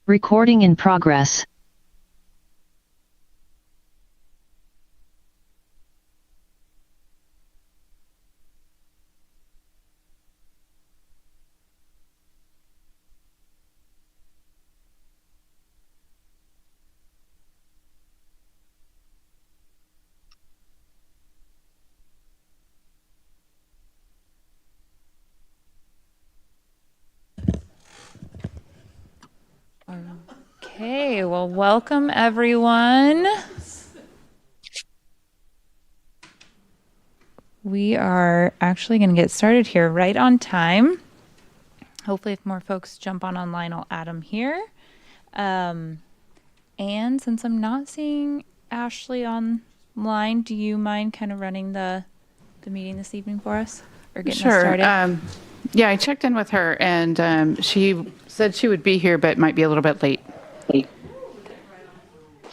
Recording in progress. Okay, well, welcome everyone. We are actually going to get started here right on time. Hopefully, if more folks jump on online, I'll add them here. And since I'm not seeing Ashley online, do you mind kind of running the meeting this evening for us or getting us started? Yeah, I checked in with her, and she said she would be here, but might be a little bit late.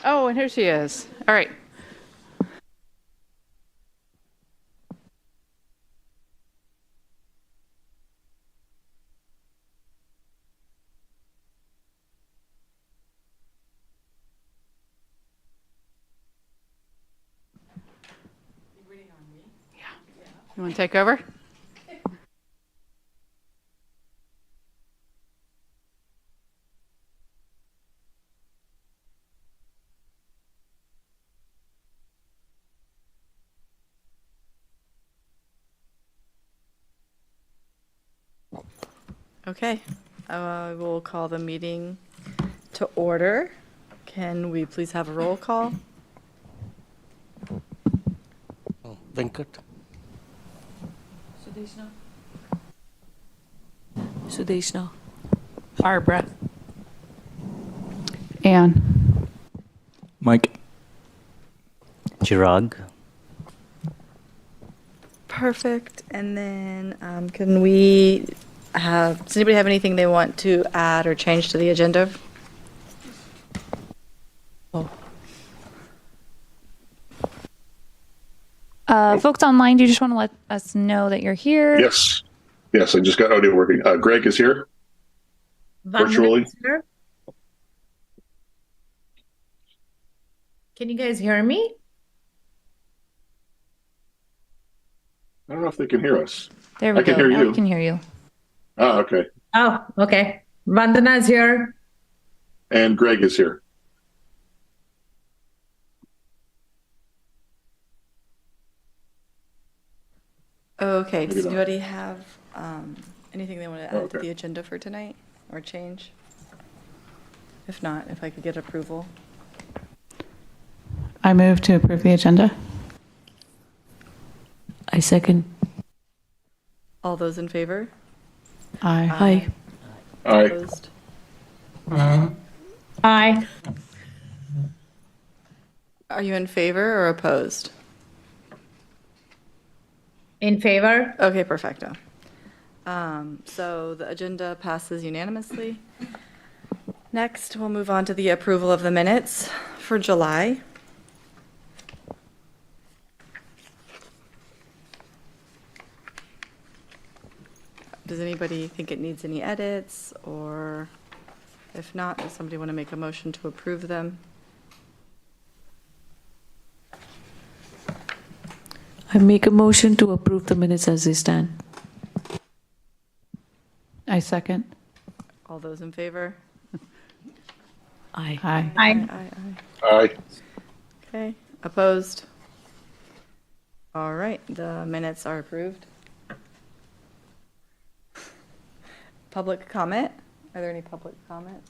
Oh, and here she is. All right. Yeah. You want to take over? Okay, I will call the meeting to order. Can we please have a roll call? Venkat. Sudeshna. Barbara. Anne. Mike. Chirag. Perfect. And then can we does anybody have anything they want to add or change to the agenda? Folks online, do you just want to let us know that you're here? Yes. Yes, I just got audio working. Greg is here. Virtually. Can you guys hear me? I don't know if they can hear us. There we I can go. hear Now you. we can hear you. Ah, okay. Oh, okay. Vandana's here. And Greg is here. Okay, does Maybe not. anybody have anything they want to add to Okay. the agenda for tonight or change? If not, if I could get approval. I move to approve the agenda. I second. All those in favor? Aye. Aye. Aye. Opposed? Aye. Are you in favor or opposed? In favor? Okay, perfecto. So the agenda passes unanimously. Next, we'll move on to the approval of the minutes for July. Does anybody think it needs any edits, or if not, does somebody want to make a motion to approve them? I make a motion to approve the minutes as they stand. I second. All those in favor? Aye. Aye. Aye. Aye. Okay, opposed? All right, the minutes are approved. Public comment? Are there any public comments?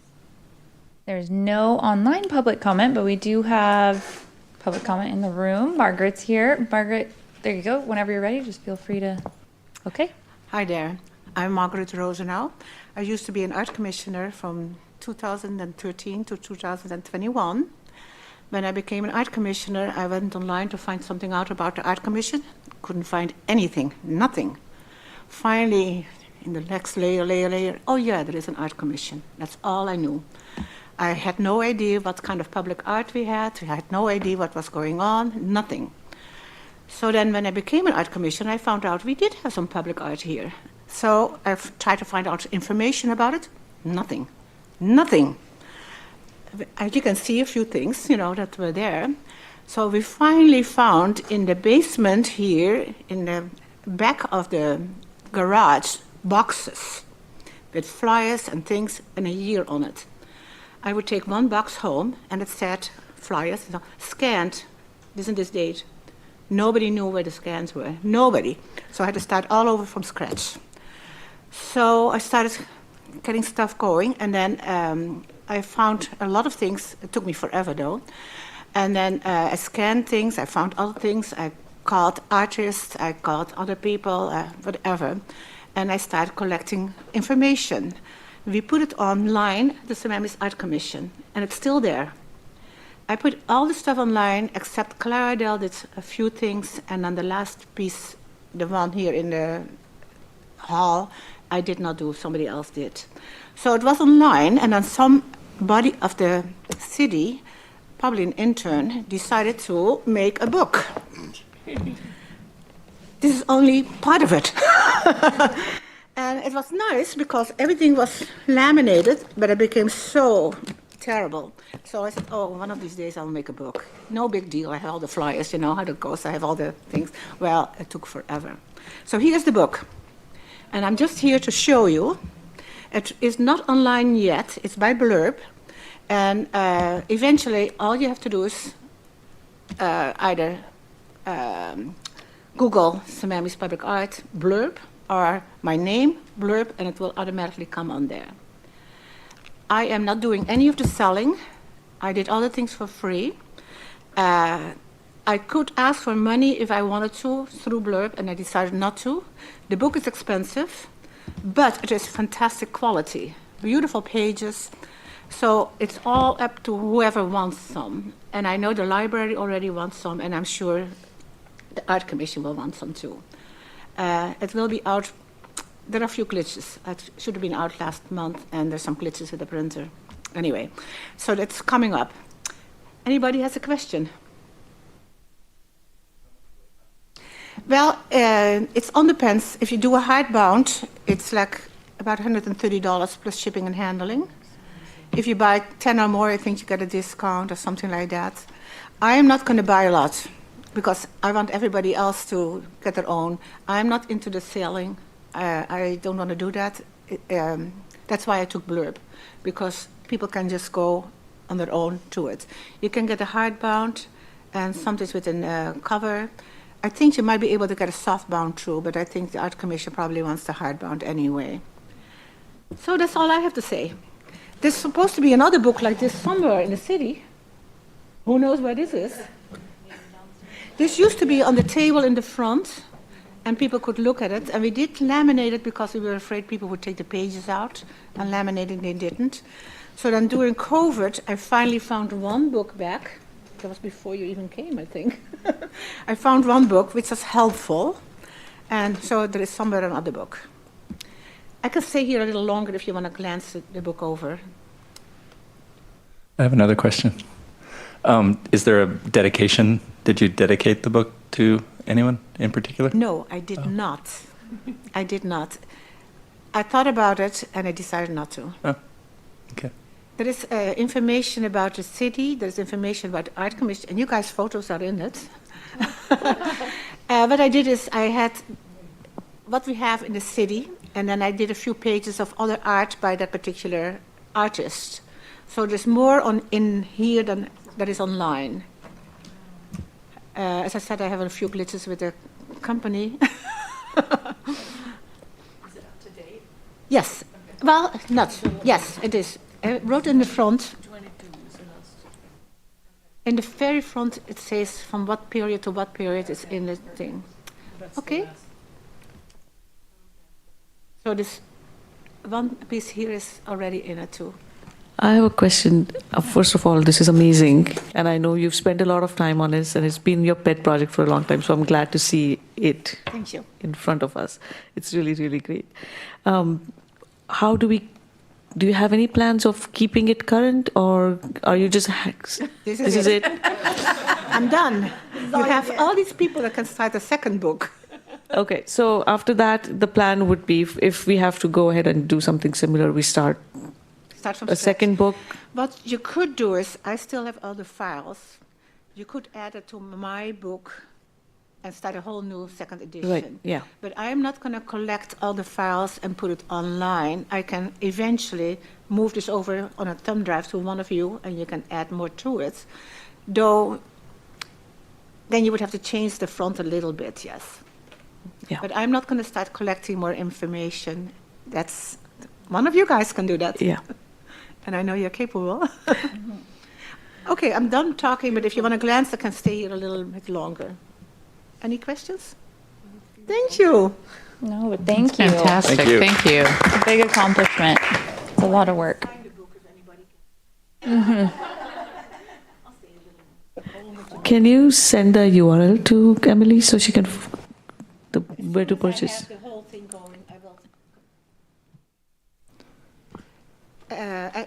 There's no online public comment, but we do have public comment in the room. Margaret's here. Margaret, there you go. Whenever you're ready, just feel free to. Okay. Hi there, I'm Margaret Rosenau. I used to be an art commissioner from 2013 to 2021. When I became an art commissioner, I went online to find something out about the art commission. Couldn't find anything, nothing. Finally, in the next layer, oh yeah, there is an art commission. That's all I knew. I had no idea what kind of public art we had. I had no idea what was going on, nothing. So then when I became an art commissioner, I found out we did have some public art here. So I've tried to find out information about it. Nothing. Nothing. as you can see, a few things, that were there. So we finally found in the basement here, in the back of the garage, boxes with flyers and things and a year on it. I would take one box home and it said flyers, scanned, this and this date. Nobody knew where the scans were, nobody. So I had to start all over from scratch. So I started getting stuff going, and then I found a lot of things. It took me forever though. And then I scanned things, I found other things, I called artists, I called other people, whatever. And I started collecting information. We put it online, the Tsunamis Art Commission, and it's still there. I put all the stuff online except Clara Del did a few things, and then the last piece, the one here in the hall, I did not do, somebody else did. So it was online, and then somebody of the city, probably an intern, decided to make a book. This is only part of it. And it was nice because everything was laminated, but it became so terrible. So I said, oh, one of these days I'll make a book. No big deal. I have all the flyers, you know how it goes. I have all the things. Well, it took forever. So here's the book. And I'm just here to show you. It is not online yet. It's by Blurb. And eventually, all you have to do is either Google Tsunamis Public Art Blurb or my name, Blurb, and it will automatically come on there. I am not doing any of the selling. I did all the things for free. I could ask for money if I wanted to through Blurb, and I decided not to. The book is expensive, but it is fantastic quality, beautiful pages. So it's all up to whoever wants some. And I know the library already wants some, and I'm sure the Art Commission will want some too. It will be out. There are a few glitches. It should have been out last month, and there's some glitches with the printer. Anyway, so that's coming up. Anybody has a question? Well, it's on the pens. If you do a hardbound, it's like about $130 plus shipping and handling. If you buy 10 or more, I think you get a discount or something like that. I am not going to buy a lot because I want everybody else to get their own. I'm not into the selling. I don't want to do that. That's why I took Blurb, because people can just go on their own to it. You can get a hardbound and something with a cover. I think you might be able to get a softbound too, but I think the Art Commission probably wants the hardbound anyway. So that's all I have to say. There's supposed to be another book like this somewhere in the city. Who knows where this is? This used to be on the table in the front, and people could look at it. And we did laminate it because we were afraid people would take the pages out, and laminating they didn't. So then during COVID, I finally found one book back. That was before you even came, I think. I found one book which was helpful, and so there is somewhere another book. I can stay here a little longer if you want to glance the book over. I have another question. Is there a dedication? Did you dedicate the book to anyone in particular? No, I did not. I did not. I thought about it, and I decided not to. Oh, okay. There is information about the city, there's information about the Art Commission, and you guys' photos are in it. What I did is I had what we have in the city, and then I did a few pages of other art by that particular artist. So there's more in here than there is online. As I said, I have a few glitches with the company. Is it up to date? Yes. Okay. Well, not. Yes, it is. I wrote in the front. In the very front, it says from what period to what period is in the thing. Okay. So this one piece here is already in it too. I have a question. First of all, this is amazing, and I know you've spent a lot of time on this, and it's been your pet project for a long time, so I'm glad to see it Thank you. in front of us. It's really, really great. How do you have any plans of keeping it current, or are you just This is it? I'm done. You have all these people that can start a second book. Okay, so after that, the plan would be if we have to go ahead and do something similar, we start start from a scratch. second book. What you could do is, I still have all the files. You could add it to my book and start a whole new second edition. Right, yeah. But I'm not going to collect all the files and put it online. I can eventually move this over on a thumb drive to one of you, and you can add more to it. Though, then you would have to change the front a little bit, yes. Yeah. But I'm not going to start collecting more information. That's, one of you guys can do that. Yeah. And I know you're capable. Okay, I'm done talking, but if you want to glance, I can stay here a little bit longer. Any questions? Thank you. No, but thank you. Fantastic. Thank you. Thank you. It's a big accomplishment. It's a lot of work. Can you send the URL to Emily so she can, where to purchase? The whole thing going, I will.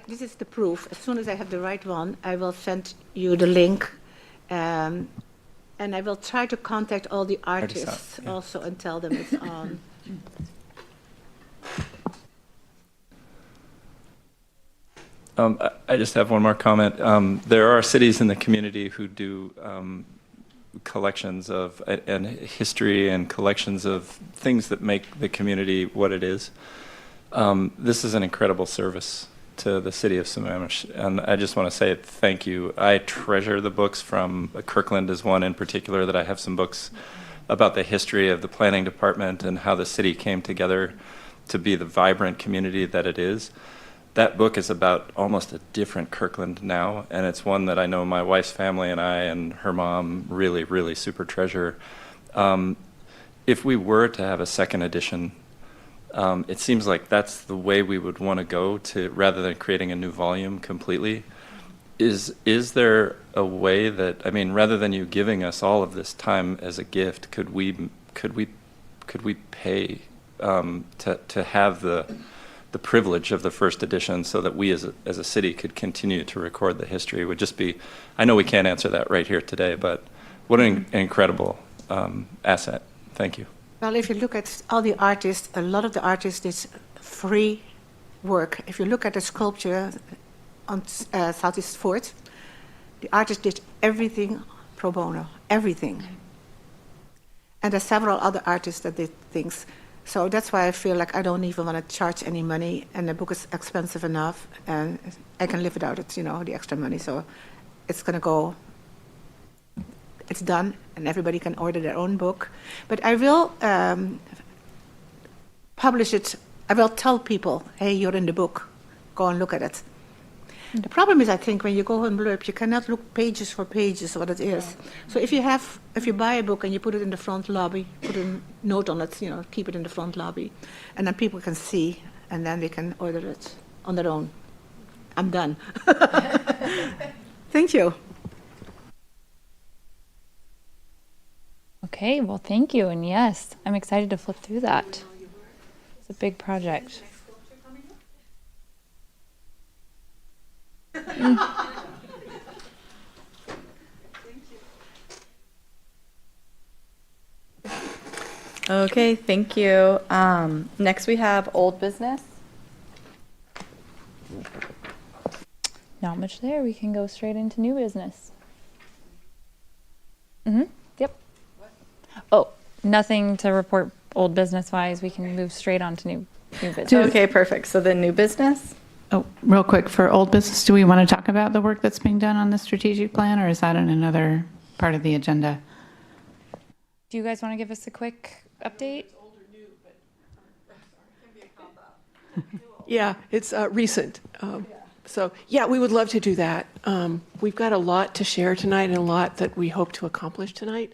This is the proof. As soon as I have the right one, I will send you the link. And I will try to contact all the artists yeah. also and tell them it's on. I just have one more comment. There are cities in the community who do collections of and history and collections of things that make the community what it is. This is an incredible service to the city of Sammamish, and I just want to say thank you. I treasure the books from Kirkland is one in particular that I have some books about the history of the planning department and how the city came together to be the vibrant community that it is. That book is about almost a different Kirkland now, and it's one that I know my wife's family and I and her mom really, really super treasure. If we were to have a second edition, it seems like that's the way we would want to go to, rather than creating a new volume completely. Is there a way that, I mean, rather than you giving us all of this time as a gift, could we pay to have the privilege of the first edition so that we as a city could continue to record the history? Would just be, I know we can't answer that right here today, but what an incredible asset. Thank you. Well, if you look at all the artists, a lot of the artists did free work. If you look at the sculpture on Southeast Fort, the artist did everything pro bono, everything. And there's several other artists that did things. So that's why I feel like I don't even want to charge any money, and the book is expensive enough, and I can live without it, the extra money. So it's going to go, it's done, and everybody can order their own book. But I will publish it. I will tell people, hey, you're in the book. Go and look at it. The problem is, I think, when you go on Blurb, you cannot look pages for pages what it is. So if you buy a book and you put it in the front lobby, put a note on it, keep it in the front lobby, and then people can see, and then they can order it on their own. I'm done. Thank you. Okay, well, thank you. And yes, I'm excited to flip through that. It's a big project. Okay, thank you. Next we have old business. Not much there. We can go straight into new business. Yep. Oh, nothing to report old business wise. We can move straight on to new business. Okay, perfect. So then new business. Oh, real quick, for old business, do we want to talk about the work that's being done on the strategic plan, or is that in another part of the agenda? Do you guys want to give us a quick update? Yeah, it's recent. So, yeah, we would love to do that. We've got a lot to share tonight and a lot that we hope to accomplish tonight.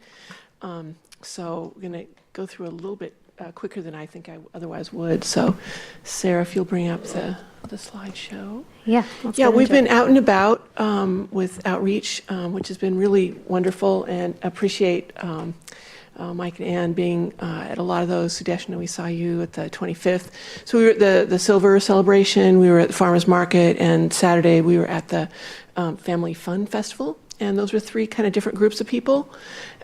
So we're going to go through a little bit quicker than I think I otherwise would. So, Sarah, if you'll bring up the slideshow. Yeah. Yeah, we've been out and about with outreach, which has been really wonderful, and appreciate Mike and Ann being at a lot of those. Sudeshna, we saw you at the 25th. So we were at the Silver Celebration, we were at the Farmers Market, and Saturday we were at the Family Fun Festival. And those were 3 kind of different groups of people.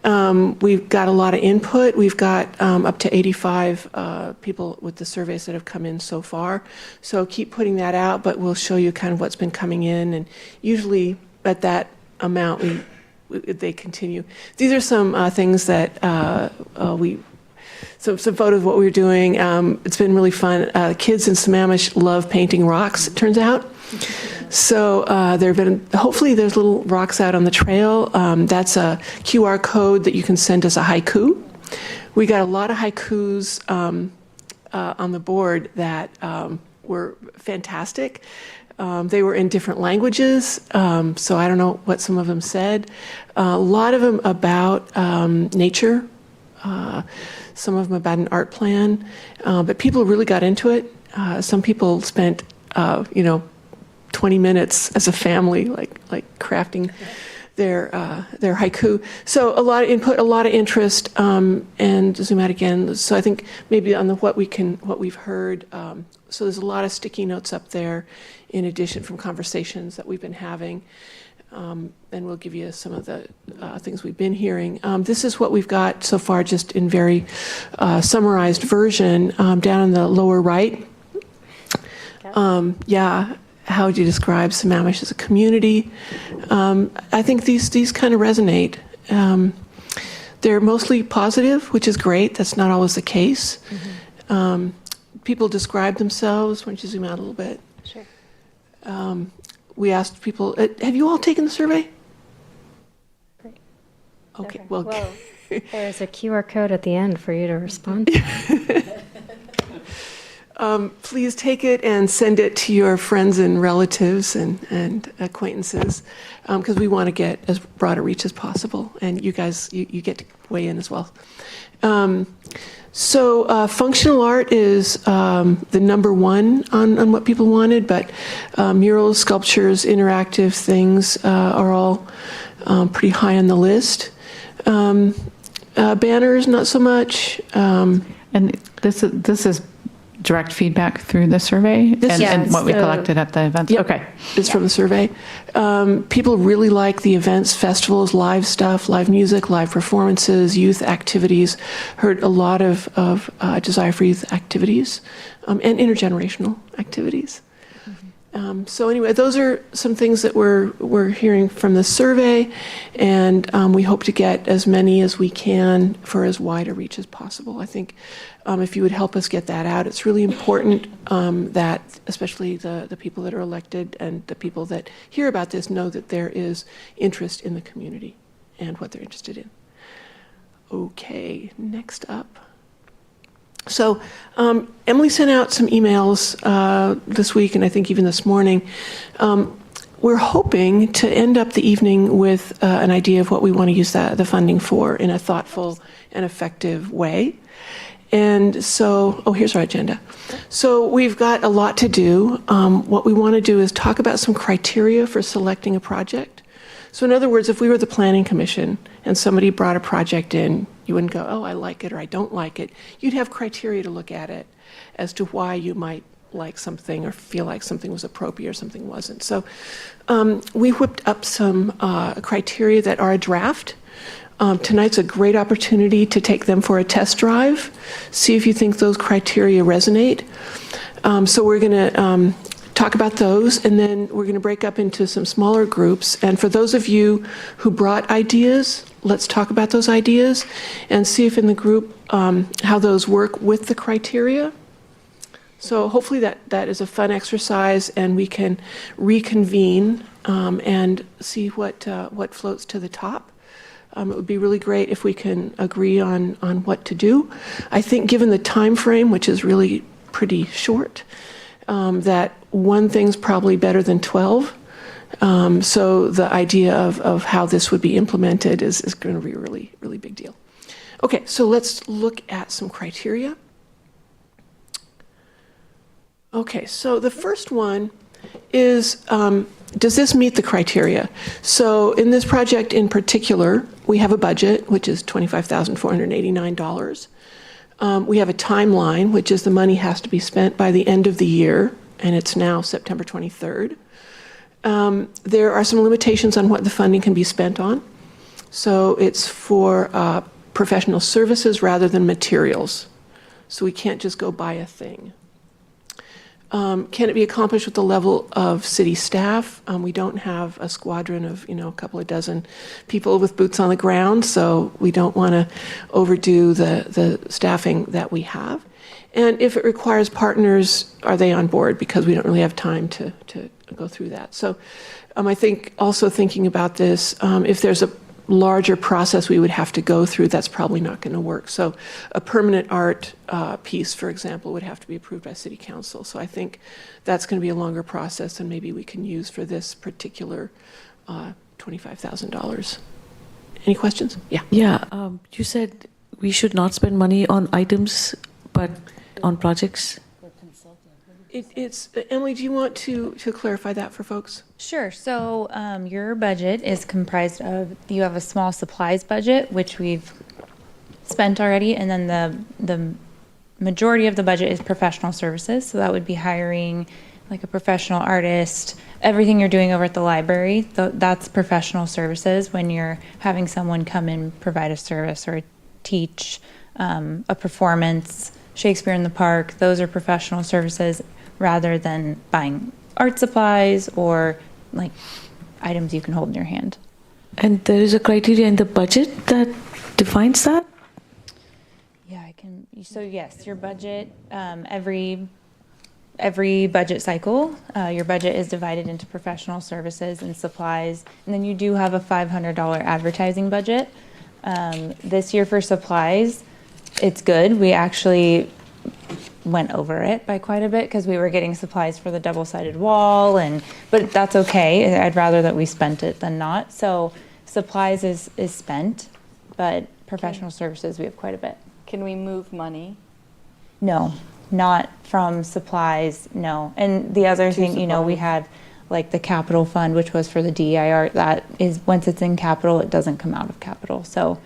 We've got a lot of input. We've got up to 85 people with the surveys that have come in so far. So keep putting that out, but we'll show you kind of what's been coming in. And usually at that amount, they continue. These are some things that some photos of what we were doing. It's been really fun. Kids in Sammamish love painting rocks, it turns out. So there have been, hopefully there's little rocks out on the trail. That's a QR code that you can send us a haiku. We got a lot of haikus on the board that were fantastic. They were in different languages, so I don't know what some of them said. A lot of them about nature, some of them about an art plan, but people really got into it. Some people spent, 20 minutes as a family, like crafting their haiku. So a lot of input, a lot of interest, and zoom out again. So I think maybe on what we've heard. So there's a lot of sticky notes up there, in addition from conversations that we've been having. And we'll give you some of the things we've been hearing. This is what we've got so far, just in very summarized version, down in the lower right. How would you describe Sammamish as a community? I think these kind of resonate. They're mostly positive, which is great. That's not always the case. Mm-hmm. People describe themselves. Why don't you zoom out a little bit? Sure. We asked people, have you all taken the survey? Great. Okay, Okay. well. There's a QR code at the end for you to respond to. Please take it and send it to your friends and relatives and acquaintances, because we want to get as broad a reach as possible. And you guys, you get to weigh in as well. So functional art is the number one on what people wanted, but murals, sculptures, interactive things are all pretty high on the list. Banners, not so much. And this is direct feedback through the survey and what we collected at the events? Yep. Okay. It's from the survey. People really like the events, festivals, live stuff, live music, live performances, youth activities. Heard a lot of desire for youth activities and intergenerational activities. So anyway, those are some things that we're hearing from the survey, and we hope to get as many as we can for as wide a reach as possible. I think if you would help us get that out, it's really important that especially the people that are elected and the people that hear about this know that there is interest in the community and what they're interested in. Okay, next up. So Emily sent out some emails this week, and I think even this morning. We're hoping to end up the evening with an idea of what we want to use the funding for in a thoughtful and effective way. And so, here's our agenda. So we've got a lot to do. What we want to do is talk about some criteria for selecting a project. So in other words, if we were the Planning Commission and somebody brought a project in, you wouldn't go, oh, I like it or I don't like it. You'd have criteria to look at it as to why you might like something or feel like something was appropriate or something wasn't. So we whipped up some criteria that are a draft. Tonight's a great opportunity to take them for a test drive, see if you think those criteria resonate. So we're going to talk about those, and then we're going to break up into some smaller groups. And for those of you who brought ideas, let's talk about those ideas and see if in the group how those work with the criteria. So hopefully that is a fun exercise, and we can reconvene and see what floats to the top. It would be really great if we can agree on what to do. I think given the time frame, which is really pretty short, that one thing's probably better than 12. So the idea of how this would be implemented is going to be a really, really big deal. Okay, so let's look at some criteria. Okay, so the first one is, does this meet the criteria? So in this project in particular, we have a budget, which is $25,489. We have a timeline, which is the money has to be spent by the end of the year, and it's now September 23rd. There are some limitations on what the funding can be spent on. So it's for professional services rather than materials. So we can't just go buy a thing. Can it be accomplished with the level of city staff? We don't have a squadron of, a couple of dozen people with boots on the ground, so we don't want to overdo the staffing that we have. And if it requires partners, are they on board? Because we don't really have time to go through that. So I think also thinking about this, if there's a larger process we would have to go through, that's probably not going to work. So a permanent art piece, for example, would have to be approved by City Council. So I think that's going to be a longer process than maybe we can use for this particular $25,000. Any questions? Yeah. Yeah, you said we should not spend money on items, but on projects? It's Emily, do you want to clarify that for folks? Sure. So your budget is comprised of, you have a small supplies budget, which we've spent already, and then the majority of the budget is professional services. So that would be hiring like a professional artist, everything you're doing over at the library, that's professional services. When you're having someone come and provide a service or teach a performance, Shakespeare in the Park, those are professional services rather than buying art supplies or like items you can hold in your hand. And there is a criteria in the budget that defines that? Yeah, I can. So yes, your budget, every budget cycle, your budget is divided into professional services and supplies. And then you do have a $500 advertising budget. This year for supplies, it's good. We actually went over it by quite a bit because we were getting supplies for the double-sided wall, but that's okay. I'd rather that we spent it than not. So supplies is spent, but professional services we have quite a bit. Can we move money? No, not from supplies, no. And the other thing, we had like the capital fund, which was for the DEI art. That is, once it's in capital, it doesn't come out of capital. So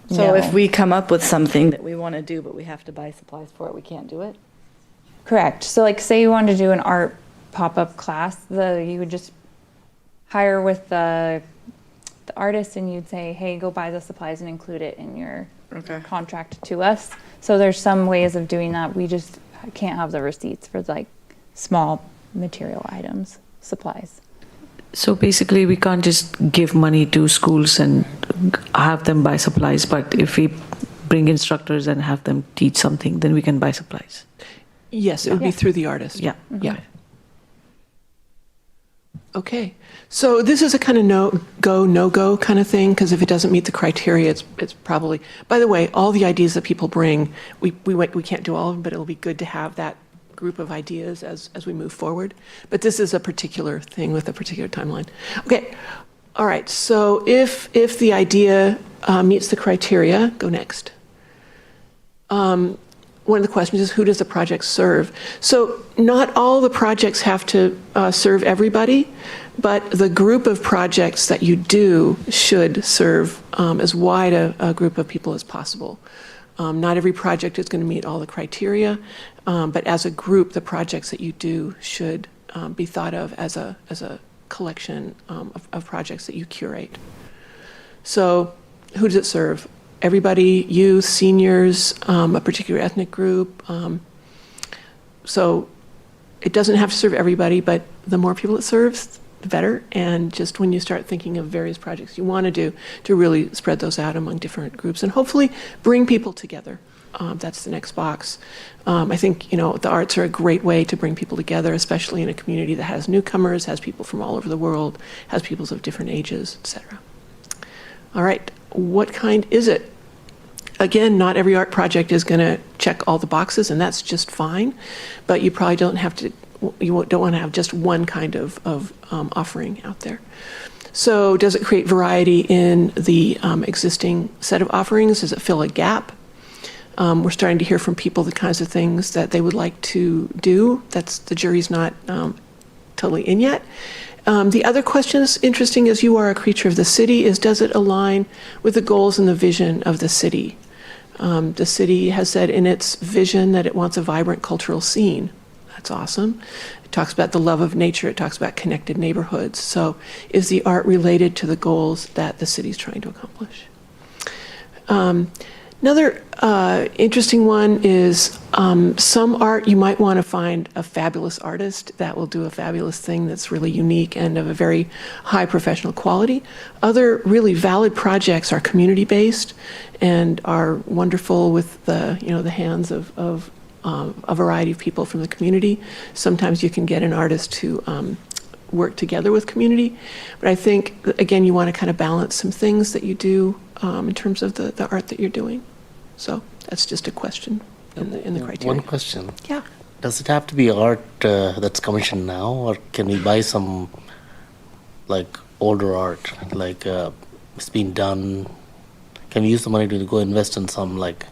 So no. if we come up with something that we want to do, but we have to buy supplies for it, we can't do it? Correct. So like say you wanted to do an art pop-up class, you would just hire with the artist and you'd say, hey, go buy the supplies and include it in your contract to us. So there's some ways of doing that. We just can't have the receipts for like small material items, supplies. So basically, we can't just give money to schools and have them buy supplies, but if we bring instructors and have them teach something, then we can buy supplies. Yes, it would be through the artist. Yeah. Yeah. Okay. So this is a kind of no-go kind of thing, because if it doesn't meet the criteria, it's probably, by the way, all the ideas that people bring, we can't do all of them, but it'll be good to have that group of ideas as we move forward. But this is a particular thing with a particular timeline. Okay. All right. So if the idea meets the criteria, go next. One of the questions is, who does the project serve? So not all the projects have to serve everybody, but the group of projects that you do should serve as wide a group of people as possible. Not every project is going to meet all the criteria, but as a group, the projects that you do should be thought of as a collection of projects that you curate. So who does it serve? Everybody, youth, seniors, a particular ethnic group. So it doesn't have to serve everybody, but the more people it serves, the better. And just when you start thinking of various projects you want to do, to really spread those out among different groups and hopefully bring people together. That's the next box. I think, the arts are a great way to bring people together, especially in a community that has newcomers, has people from all over the world, has peoples of different ages, etc. All right. What kind is it? Again, not every art project is going to check all the boxes, and that's just fine. But you probably don't want to have just one kind of offering out there. So does it create variety in the existing set of offerings? Does it fill a gap? We're starting to hear from people the kinds of things that they would like to do. The jury's not totally in yet. The other question is interesting, as you are a creature of the city, is does it align with the goals and the vision of the city? The city has said in its vision that it wants a vibrant cultural scene. That's awesome. It talks about the love of nature. It talks about connected neighborhoods. So is the art related to the goals that the city's trying to accomplish? Another interesting one is some art you might want to find a fabulous artist that will do a fabulous thing that's really unique and of a very high professional quality. Other really valid projects are community-based and are wonderful with the hands of a variety of people from the community. Sometimes you can get an artist to work together with community, but I think again you want to kind of balance some things that you do in terms of the art that you're doing. So that's just a question in the criteria. One question. Yeah. Does it have to be art that's commissioned now, or can we buy some like older art, like it's been done? Can we use the money to go invest in some like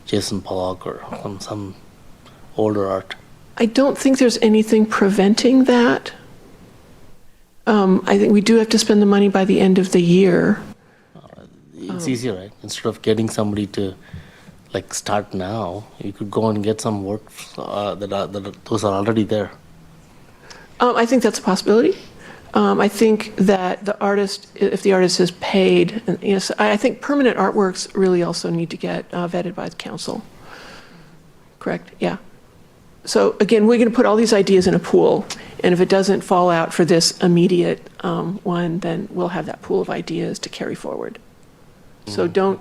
Jason Pollock or some older art? I don't think there's anything preventing that. I think we do have to spend the money by the end of the year. It's easier, right? Instead of getting somebody to like start now, you could go and get some work those are already there. I think that's a possibility. I think that the artist, if the artist is paid, and yes, I think permanent artworks really also need to get vetted by the council. Correct? Yeah. So again, we're going to put all these ideas in a pool, and if it doesn't fall out for this immediate one, then we'll have that pool of ideas to carry forward. So don't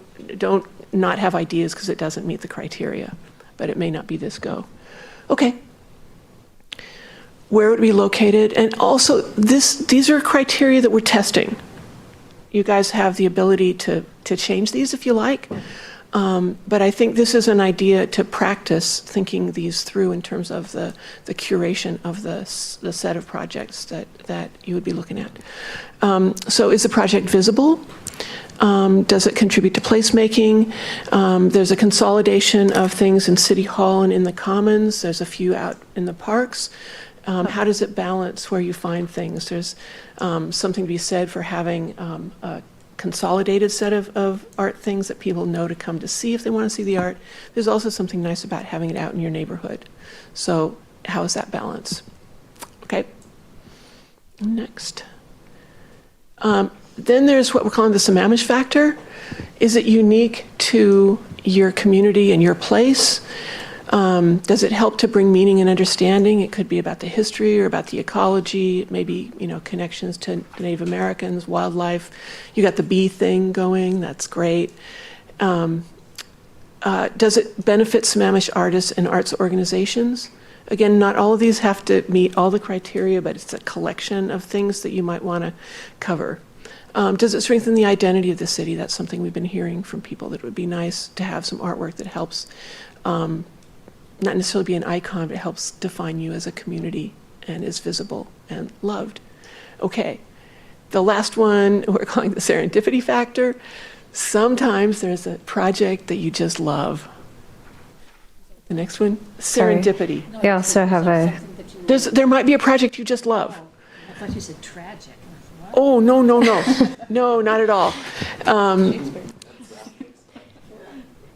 not have ideas because it doesn't meet the criteria, but it may not be this go. Okay. Where would it be located? And also, these are criteria that we're testing. You guys have the ability to change these if you like, but I think this is an idea to practice thinking these through in terms of the curation of the set of projects that you would be looking at. So is the project visible? Does it contribute to placemaking? There's a consolidation of things in City Hall and in the Commons. There's a few out in the parks. How does it balance where you find things? There's something to be said for having a consolidated set of art things that people know to come to see if they want to see the art. There's also something nice about having it out in your neighborhood. So how is that balance? Okay. Next. Then there's what we're calling the Sammamish factor. Is it unique to your community and your place? Does it help to bring meaning and understanding? It could be about the history or about the ecology, maybe connections to Native Americans, wildlife. You got the bee thing going, that's great. Does it benefit Sammamish artists and arts organizations? Again, not all of these have to meet all the criteria, but it's a collection of things that you might want to cover. Does it strengthen the identity of the city? That's something we've been hearing from people, that it would be nice to have some artwork that helps not necessarily be an icon, but it helps define you as a community and is visible and loved. Okay, the last one we're calling the serendipity factor. Sometimes there's a project that you just love. The next one, serendipity. We also have a. There might be a project you just love. I thought you said tragic. Oh, no. No, not at all.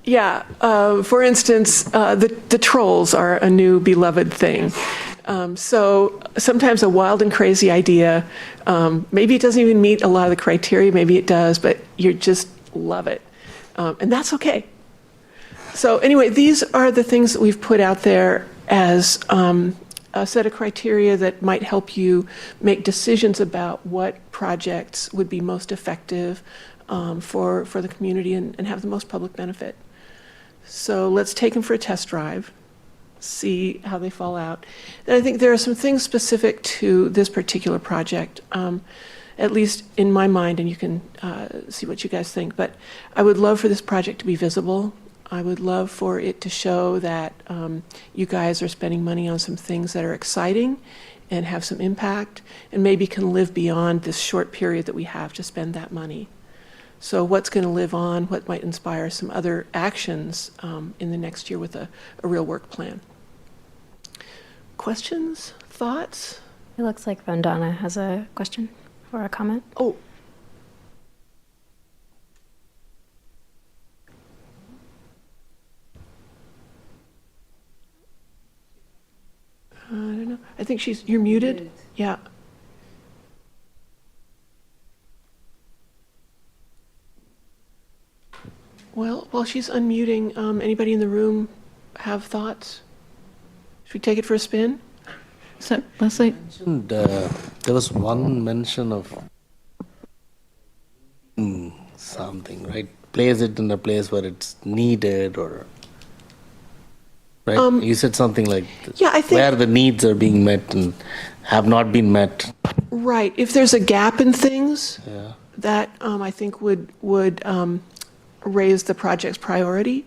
Yeah, for instance, the trolls are a new beloved thing. So sometimes a wild and crazy idea, maybe it doesn't even meet a lot of the criteria, maybe it does, but you just love it. And that's okay. So anyway, these are the things that we've put out there as a set of criteria that might help you make decisions about what projects would be most effective for the community and have the most public benefit. So let's take them for a test drive, see how they fall out. And I think there are some things specific to this particular project, at least in my mind, and you can see what you guys think, but I would love for this project to be visible. I would love for it to show that you guys are spending money on some things that are exciting and have some impact and maybe can live beyond this short period that we have to spend that money. So what's going to live on, what might inspire some other actions in the next year with a real work plan. Questions, thoughts? It looks like Vandana has a question or a comment. Oh. I don't know. I think you're muted. Yeah. Well, while she's unmuting, anybody in the room have thoughts? Should we take it for a spin? So Leslie, And, there was one mention of something, right? Place it in a place where it's needed, or right? You said something like Yeah, I think- where the needs are being met and have not been met. Right. If there's a gap in things, Yeah. that I think would raise the project's priority.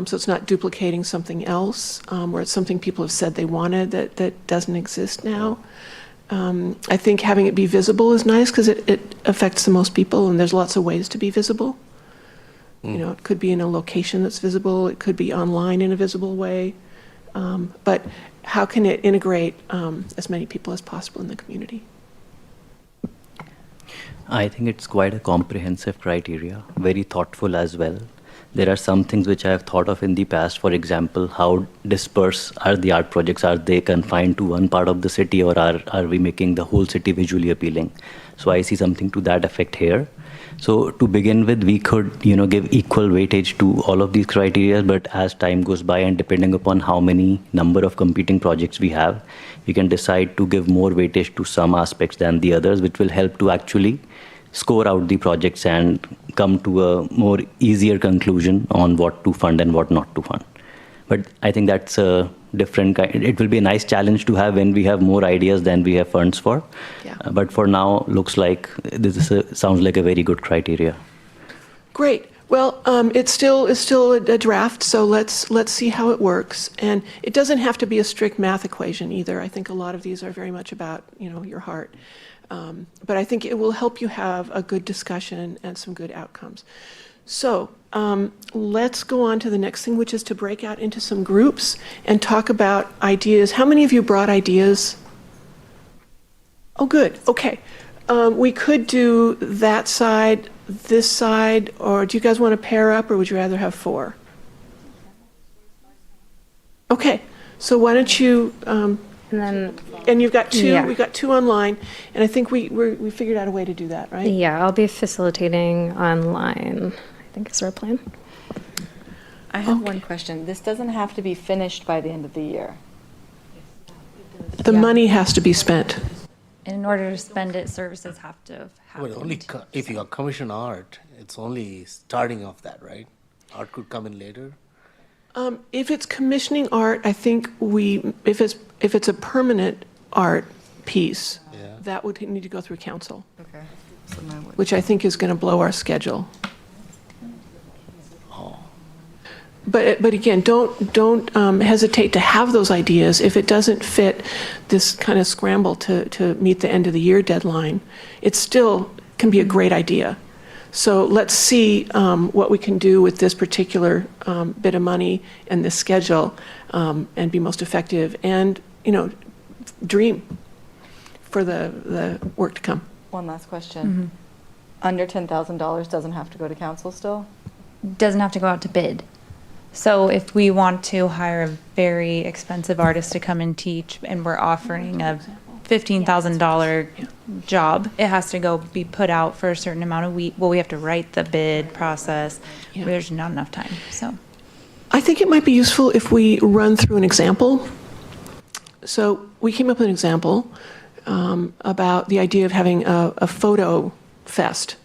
So it's not duplicating something else, or it's something people have said they wanted that doesn't exist now. I think having it be visible is nice because it affects the most people, and there's lots of ways to be visible. You know, it could be in a location that's visible, it could be online in a visible way. But how can it integrate as many people as possible in the community? I think it's quite a comprehensive criteria, very thoughtful as well. There are some things which I have thought of in the past. For example, how dispersed are the art projects? Are they confined to one part of the city, or are we making the whole city visually appealing? So I see something to that effect here. So to begin with, we could, give equal weightage to all of these criteria, but as time goes by and depending upon how many number of competing projects we have, we can decide to give more weightage to some aspects than the others, which will help to actually score out the projects and come to a more easier conclusion on what to fund and what not to fund. But I think that's a different kind. It will be a nice challenge to have when we have more ideas than we have funds for. Yeah. But for now, looks like sounds like a very good criteria. Great. Well, it's still a draft, so let's see how it works. And it doesn't have to be a strict math equation either. I think a lot of these are very much about your heart. But I think it will help you have a good discussion and some good outcomes. So let's go on to the next thing, which is to break out into some groups and talk about ideas. How many of you brought ideas? Oh, good. Okay. We could do that side, this side, or do you guys want to pair up, or would you rather have 4? Okay. So why don't you... And you've got 2. Yeah. We've got 2 online, and I think we figured out a way to do that, right? Yeah, I'll be facilitating online, I think is our plan. I have one question. This doesn't have to be finished by the end of the year. The money has to be spent. And in order to spend it, services have to have happened. Well, only if you commission art, it's only starting off that, right? Art could come in later. If it's commissioning art, I think if it's a permanent art piece, that would need to go through council, Okay. So mine would. which I think is going to blow our schedule. But again, don't hesitate to have those ideas. If it doesn't fit this kind of scramble to meet the end of the year deadline, it still can be a great idea. So let's see what we can do with this particular bit of money and this schedule and be most effective and, dream for the work to come. One last question. Under $10,000 doesn't have to go to council still? Doesn't have to go out to bid. So if we want to hire a very expensive artist to come and teach, and we're offering a $15,000 job, it has to go be put out for a certain amount of weeks. Well, we have to write the bid process. Yeah. There's not enough time. So I think it might be useful if we run through an example. So we came up with an example about the idea of having a photo fest.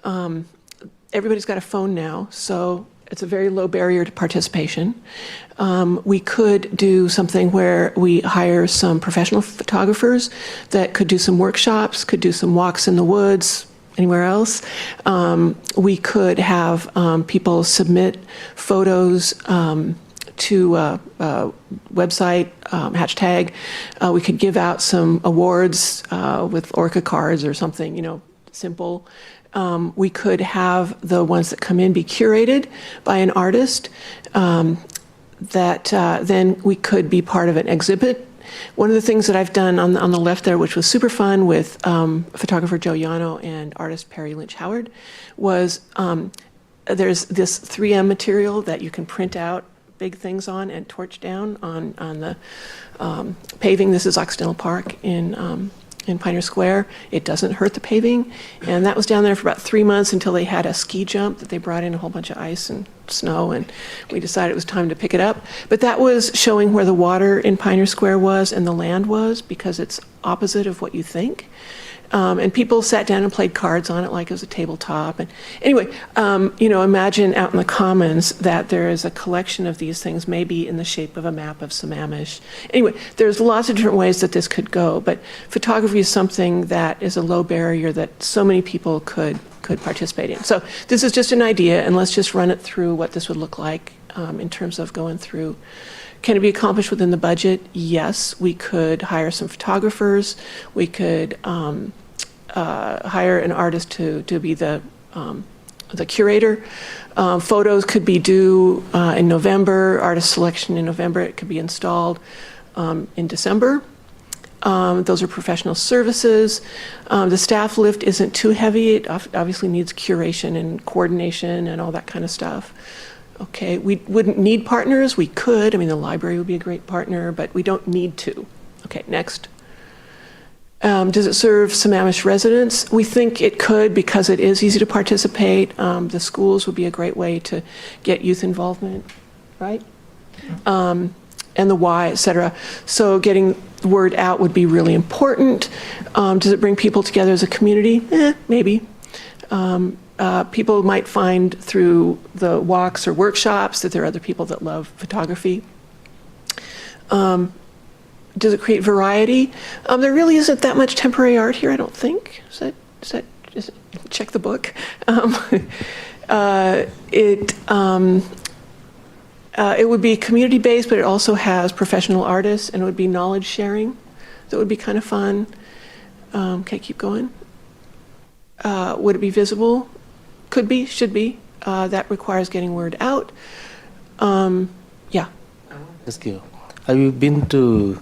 Everybody's got a phone now, so it's a very low barrier to participation. We could do something where we hire some professional photographers that could do some workshops, could do some walks in the woods, anywhere else. We could have people submit photos to a website, hashtag. We could give out some awards with Orca cards or something, simple. We could have the ones that come in be curated by an artist that then we could be part of an exhibit. One of the things that I've done on the left there, which was super fun with photographer Joe Yano and artist Perry Lynch Howard, was there's this 3M material that you can print out big things on and torch down on the paving. This is Occidental Park in Pioneer Square. It doesn't hurt the paving. And that was down there for about 3 months until they had a ski jump that they brought in a whole bunch of ice and snow, and we decided it was time to pick it up. But that was showing where the water in Pioneer Square was and the land was, because it's opposite of what you think. And people sat down and played cards on it like it was a tabletop. And anyway, imagine out in the commons that there is a collection of these things, maybe in the shape of a map of Sammamish. Anyway, there's lots of different ways that this could go, but photography is something that is a low barrier that so many people could participate in. So this is just an idea, and let's just run it through what this would look like in terms of going through. Can it be accomplished within the budget? Yes, we could hire some photographers. We could hire an artist to be the curator. Photos could be due in November, artist selection in November. It could be installed in December. Those are professional services. The staff lift isn't too heavy. It obviously needs curation and coordination and all that kind of stuff. Okay, we wouldn't need partners. We could. I mean, the library would be a great partner, but we don't need to. Okay, next. Does it serve Sammamish residents? We think it could, because it is easy to participate. The schools would be a great way to get youth involvement, right? And the why, et cetera. So getting the word out would be really important. Does it bring people together as a community? Maybe. People might find through the walks or workshops that there are other people that love photography. Does it create variety? There really isn't that much temporary art here, I don't think. Is that just check the book? It would be community-based, but it also has professional artists, and it would be knowledge sharing. That would be kind of fun. Okay, keep going. Would it be visible? Could be, should be. That requires getting word out. Yeah. Ask you, have you been to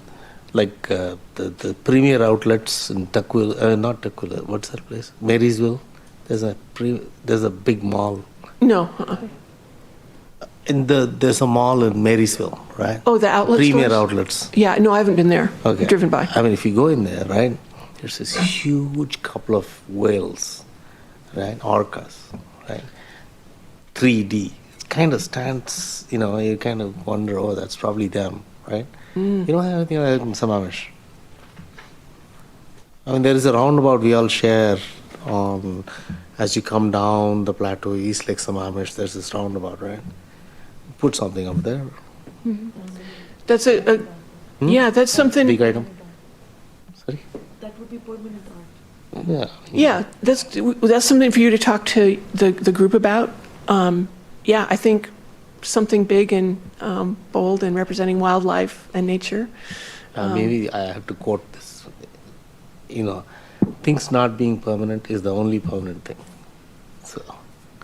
the premier outlets in Tukwila? Not Tukwila. What's that place? Marysville. There's a big mall. No. There's a mall in Marysville, right? Oh, the outlet Premier stores? outlets. Yeah. No, I haven't been there. Okay. I've driven by. I mean, if you go in there, right? There's this huge couple of whales, right? Orcas, right? 3D. It kind of stands, you kind of wonder, oh, that's probably them, right? You don't have anything like that in Sammamish. I mean, there is a roundabout we all share on, as you come down the plateau, East Lake Sammamish, there's this roundabout, right? Put something up there. Mm-hmm. That's yeah, that's something. Big item. Sorry? That would be permanent art. Yeah. Yeah, that's something for you to talk to the group about. Yeah, I think something big and bold and representing wildlife and nature. Maybe I have to quote this. Things not being permanent is the only permanent thing. So.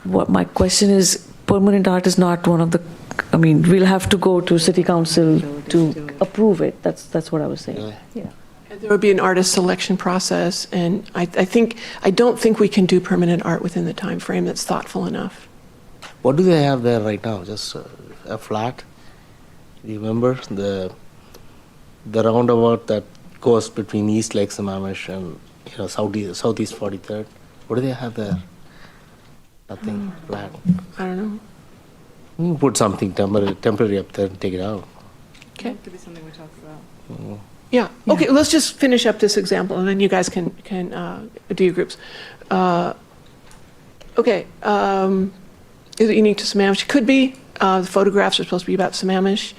What my question is, permanent art is not one of the. I mean, we'll have to go to city council to approve it. That's what I was saying. Yeah. There would be an artist selection process, and I don't think we can do permanent art within the time frame that's thoughtful enough. What do they have there right now? Just a flat? Do you remember the roundabout that goes between East Lake Sammamish and Southeast 43rd? What do they have there? Nothing. Flat. I don't know. You can put something temporary up there and take it out. Okay. Could be something we talk about. Mm. Yeah. Okay. Let's just finish up this example, and then you guys can do your groups. Okay. Is it unique to Sammamish? It could be. The photographs are supposed to be about Sammamish.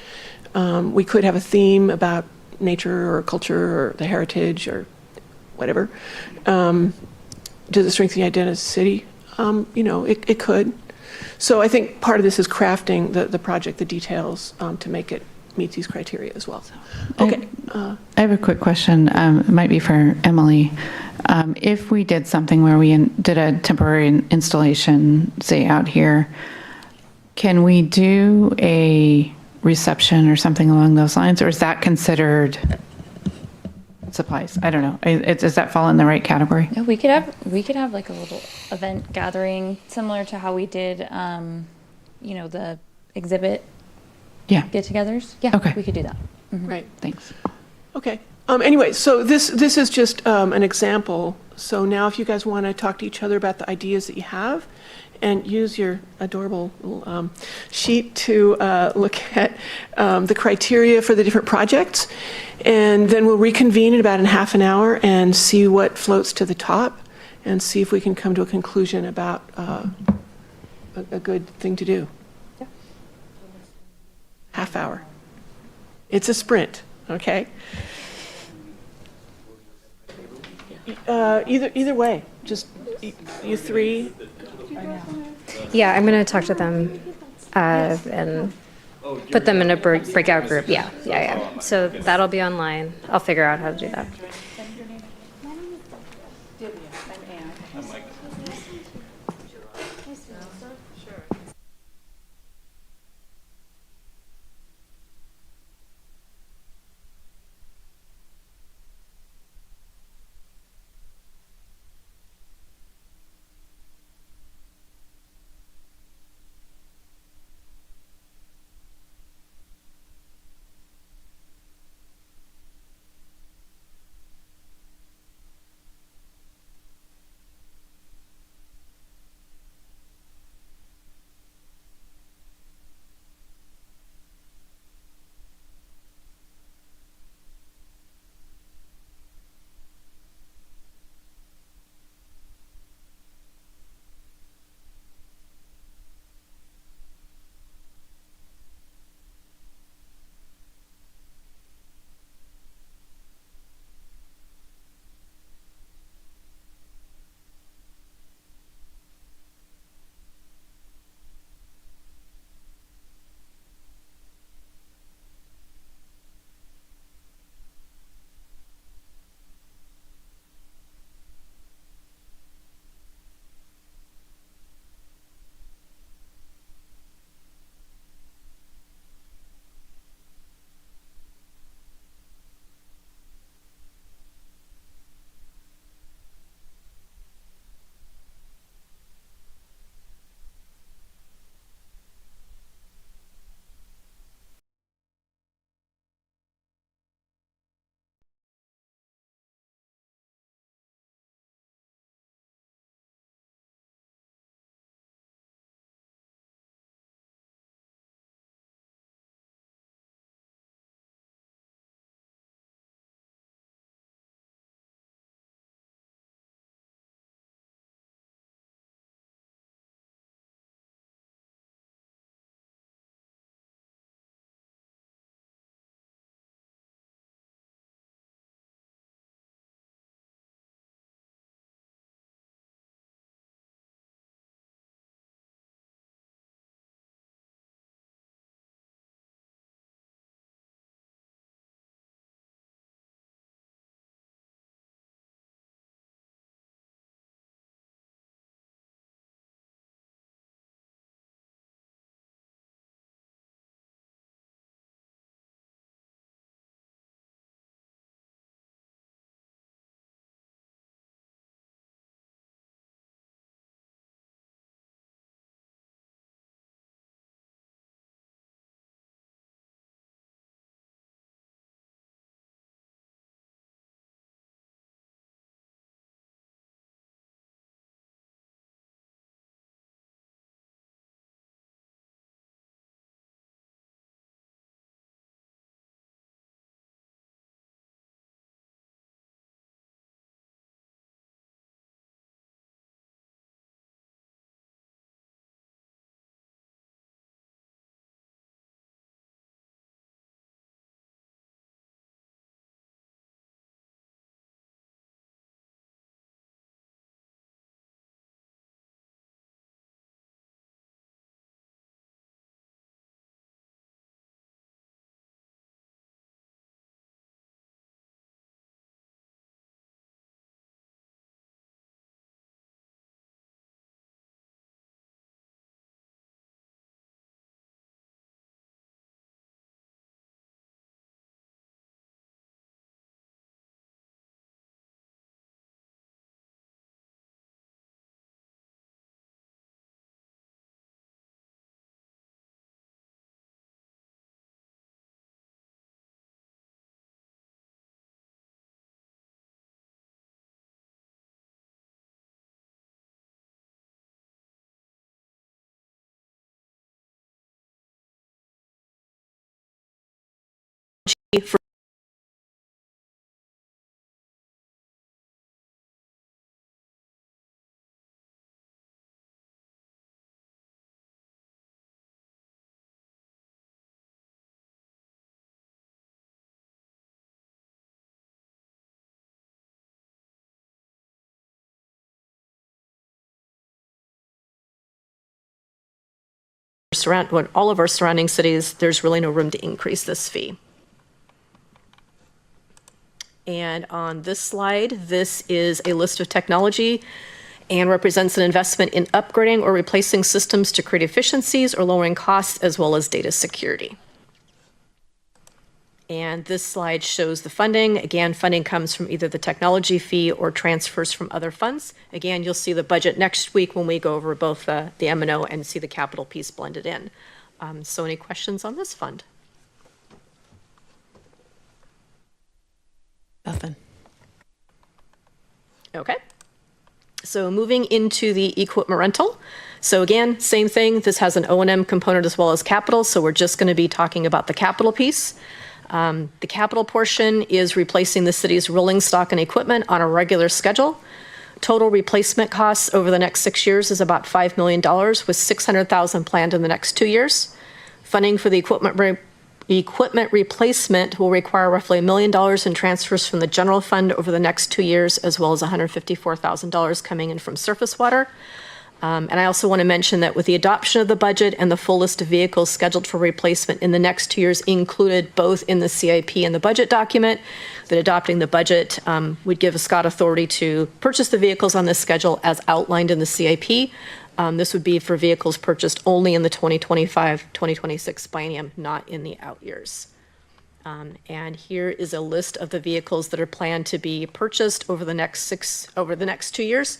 We could have a theme about nature or culture or the heritage or whatever. Does it strengthen the identity of the city? It could. So I think part of this is crafting the project, the details, to make it meets these criteria as well. I- Okay. I have a quick question. It might be for Emily. If we did something where we did a temporary installation, say out here, can we do a reception or something along those lines, or is that considered supplies? I don't know. Does that fall in the right category? No, we could have like a little event gathering similar to how we did, the exhibit Yeah. get-togethers. Yeah, Okay. we could do that. Right. Thanks. Okay. Anyway, so this is just an example. So now if you guys want to talk to each other about the ideas that you have and use your adorable little sheet to look at the criteria for the different projects, and then we'll reconvene in about in half an hour and see what floats to the top and see if we can come to a conclusion about a good thing to do. Yeah. Half hour. It's a sprint, okay? Either way, just you three. Yeah, I'm going to talk to them and put them in a breakout group. Yeah. So that'll be online. I'll figure out how to do that. for all of our surrounding cities, there's really no room to increase this fee. And on this slide, this is a list of technology and represents an investment in upgrading or replacing systems to create efficiencies or lowering costs, as well as data security. And this slide shows the funding. Again, funding comes from either the technology fee or transfers from other funds. Again, you'll see the budget next week when we go over both the M&O and see the capital piece blended in. So any questions on this fund? Nothing. Okay. So moving into the equipment rental. So again, same thing. This has an O&M component as well as capital. So we're just going to be talking about the capital piece. The capital portion is replacing the city's rolling stock and equipment on a regular schedule. Total replacement costs over the next 6 years is about $5 million, with $600,000 planned in the next 2 years. Funding for the equipment replacement will require roughly $1 million in transfers from the general fund over the next 2 years, as well as $154,000 coming in from surface water. And I also want to mention that with the adoption of the budget and the full list of vehicles scheduled for replacement in the next 2 years included both in the CIP and the budget document, that adopting the budget would give Scott authority to purchase the vehicles on this schedule as outlined in the CIP. This would be for vehicles purchased only in the 2025-2026 biennium, not in the out years. And here is a list of the vehicles that are planned to be purchased over the next 2 years.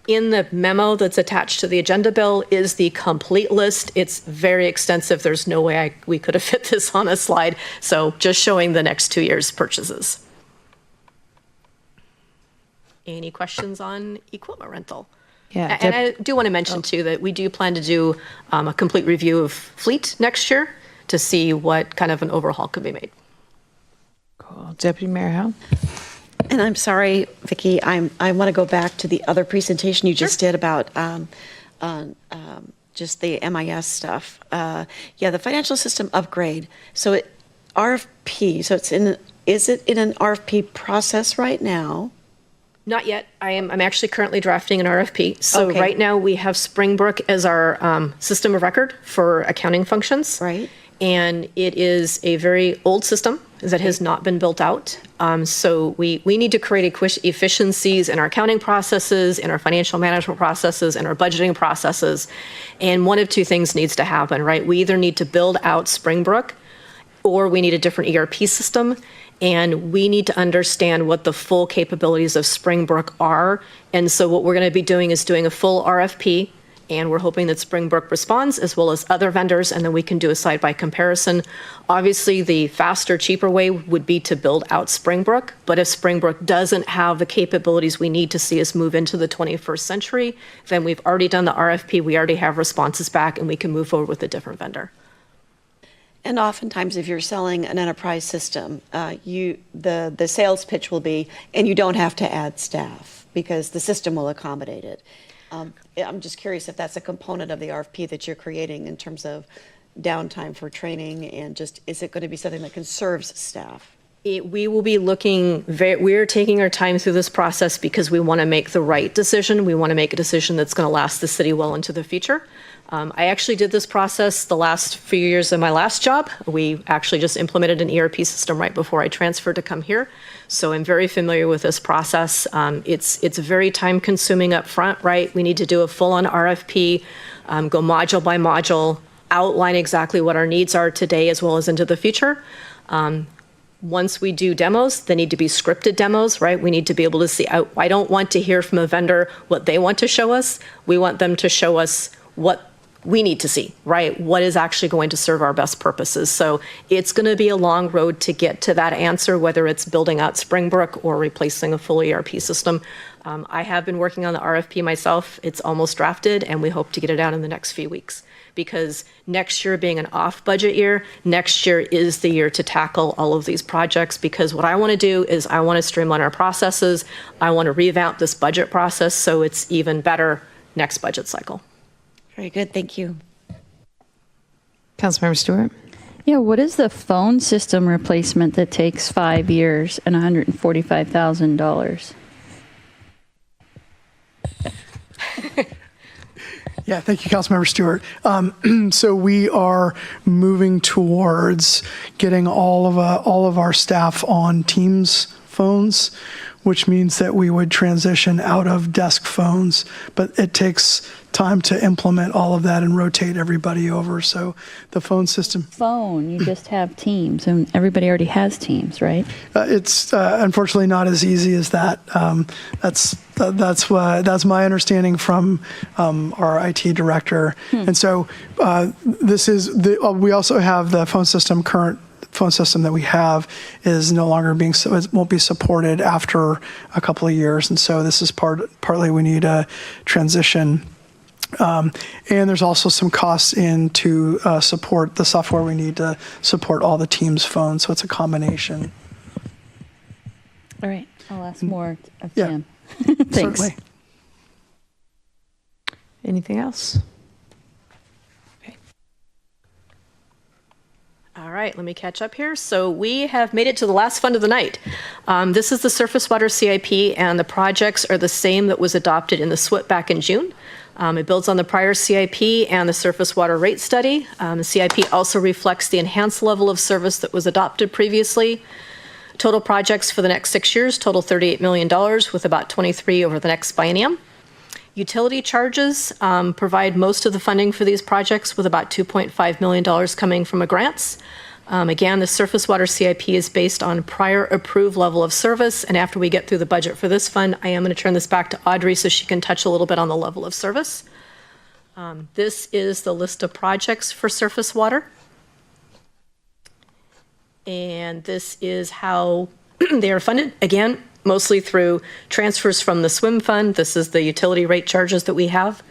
In the memo that's attached to the agenda bill is the complete list. It's very extensive. There's no way we could have fit this on a slide. So just showing the next 2 years' purchases. Any questions on equipment rental? Yeah. And I do want to mention too that we do plan to do a complete review of fleet next year to see what kind of an overhaul could be made. Cool. Deputy Mayor Howe? And I'm sorry, Vicki, I want to go back to the other presentation you just did about just the MIS stuff. Yeah, the financial system upgrade. So RFP, so is it in an RFP process right now? Not yet. I'm actually currently drafting an RFP. So Okay. right now we have Springbrook as our system of record for accounting functions. Right. And it is a very old system that has not been built out. So we need to create efficiencies in our accounting processes, in our financial management processes, in our budgeting processes. And one of two things needs to happen, right? We either need to build out Springbrook or we need a different ERP system. And we need to understand what the full capabilities of Springbrook are. And so what we're going to be doing is doing a full RFP. And we're hoping that Springbrook responds as well as other vendors, and then we can do a side-by comparison. Obviously, the faster, cheaper way would be to build out Springbrook, but if Springbrook doesn't have the capabilities we need to see us move into the 21st century, then we've already done the RFP, we already have responses back, and we can move forward with a different vendor. And oftentimes, if you're selling an enterprise system, the sales pitch will be, and you don't have to add staff because the system will accommodate it. I'm just curious if that's a component of the RFP that you're creating in terms of downtime for training and just, is it going to be something that conserves staff? We will be looking, we're taking our time through this process because we want to make the right decision. We want to make a decision that's going to last the city well into the future. I actually did this process the last few years of my last job. We actually just implemented an ERP system right before I transferred to come here. So I'm very familiar with this process. It's very time consuming up front, right? We need to do a full on RFP, go module by module, outline exactly what our needs are today as well as into the future. Once we do demos, they need to be scripted demos, right? We need to be able to see, I don't want to hear from a vendor what they want to show us. We want them to show us what we need to see, right? What is actually going to serve our best purposes? So it's going to be a long road to get to that answer, whether it's building out Springbrook or replacing a full ERP system. I have been working on the RFP myself. It's almost drafted, and we hope to get it out in the next few weeks. Because next year being an off-budget year, next year is the year to tackle all of these projects, because what I want to do is I want to streamline our processes. I want to revamp this budget process so it's even better next budget cycle. Very good, thank you. Councilmember Stewart? Yeah, what is the phone system replacement that takes 5 years and $145,000? Yeah, thank you, Councilmember Stewart. So we are moving towards getting all of our staff on Teams phones, which means that we would transition out of desk phones, but it takes time to implement all of that and rotate everybody over. So the phone system. Phone, you just have Teams, and everybody already has Teams, right? It's unfortunately not as easy as that. That's my understanding from our IT director. And so we also have the current phone system that we have is no longer it won't be supported after a couple of years. And so this is partly we need a transition. And there's also some costs to support the software we need to support all the Teams phones. So it's a combination. All right, I'll ask more of Yeah. Tim. Thanks. Certainly. Anything else? All right, let me catch up here. So we have made it to the last fund of the night. This is the surface water CIP, and the projects are the same that was adopted in the SWIP back in June. It builds on the prior CIP and the surface water rate study. The CIP also reflects the enhanced level of service that was adopted previously. Total projects for the next 6 years total $38 million, with about 23 over the next biennium. Utility charges provide most of the funding for these projects, with about $2.5 million coming from grants. Again, the surface water CIP is based on prior approved level of service, and after we get through the budget for this fund, I am going to turn this back to Audrey so she can touch a little bit on the level of service. This is the list of projects for surface water. And this is how they are funded. Again, mostly through transfers from the SWIM fund. This is the utility rate charges that we have.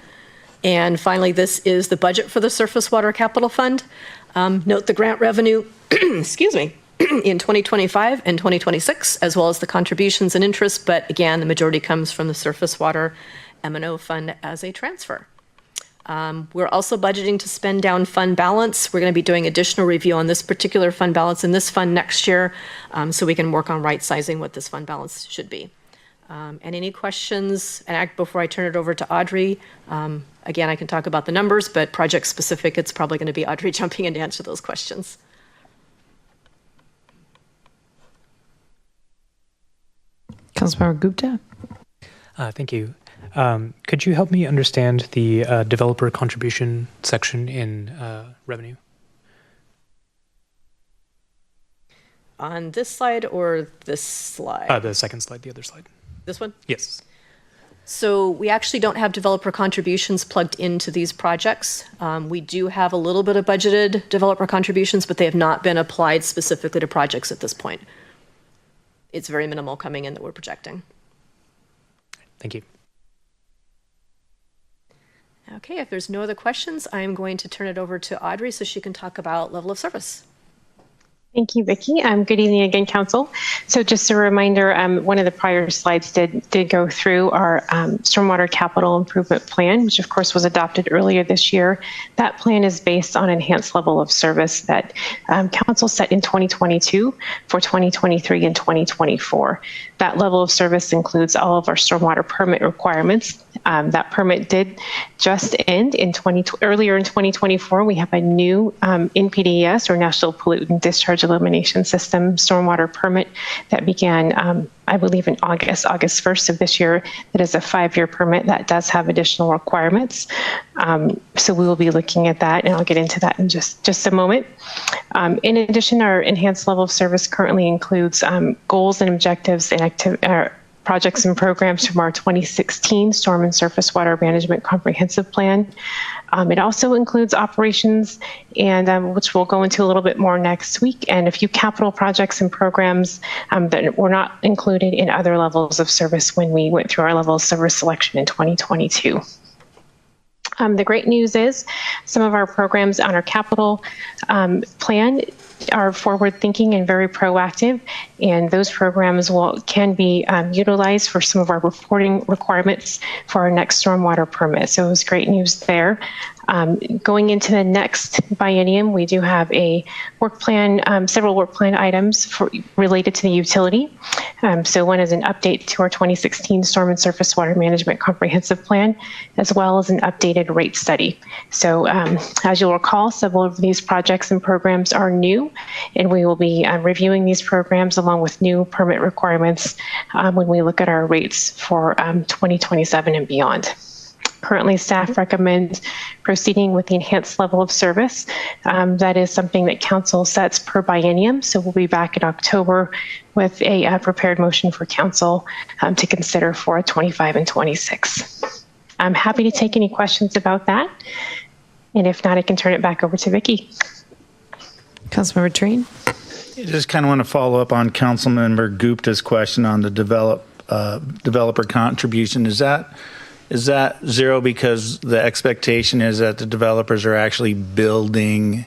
And finally, this is the budget for the surface water capital fund. Note the grant revenue, excuse me, in 2025 and 2026, as well as the contributions and interest. But again, the majority comes from the surface water M&O fund as a transfer. We're also budgeting to spend down fund balance. We're going to be doing additional review on this particular fund balance in this fund next year, so we can work on right-sizing what this fund balance should be. And any questions, and before I turn it over to Audrey, again, I can talk about the numbers, but project-specific, it's probably going to be Audrey jumping in to answer those questions. Councilmember Gupta? Thank you. Could you help me understand the developer contribution section in revenue? On this slide or this slide? The second slide, the other slide. This one? Yes. So we actually don't have developer contributions plugged into these projects. We do have a little bit of budgeted developer contributions, but they have not been applied specifically to projects at this point. It's very minimal coming in that we're projecting. Thank you. Okay, if there's no other questions, I'm going to turn it over to Audrey so she can talk about level of service. Thank you, Vicki. Good evening again, Council. So just a reminder, one of the prior slides did go through our Stormwater Capital Improvement Plan, which of course was adopted earlier this year. That plan is based on enhanced level of service that Council set in 2022 for 2023 and 2024. That level of service includes all of our stormwater permit requirements. That permit did just end earlier in 2024. We have a new NPDES, or National Pollutant Discharge Elimination System, stormwater permit that began, I believe, in August 1st of this year. That is a 5-year permit that does have additional requirements. So we will be looking at that, and I'll get into that in just a moment. In addition, our enhanced level of service currently includes goals and objectives and projects and programs from our 2016 Storm and Surface Water Management Comprehensive Plan. It also includes operations, and which we'll go into a little bit more next week, and a few capital projects and programs that were not included in other levels of service when we went through our level of service selection in 2022. The great news is some of our programs on our capital plan are forward-thinking and very proactive, and those programs can be utilized for some of our reporting requirements for our next stormwater permit. So it was great news there. Going into the next biennium, we do have a work plan, several work plan items related to the utility. So one is an update to our 2016 Storm and Surface Water Management Comprehensive Plan, as well as an updated rate study. So as you'll recall, several of these projects and programs are new, and we will be reviewing these programs along with new permit requirements when we look at our rates for 2027 and beyond. Currently, staff recommends proceeding with the enhanced level of service. That is something that council sets per biennium. So we'll be back in October with a prepared motion for council to consider for 25 and 26. I'm happy to take any questions about that. And if not, I can turn it back over to Vicki. Councilmember Trine. I just kind of want to follow up on Councilmember Gupta's question on the developer contribution. Is that zero because the expectation is that the developers are actually building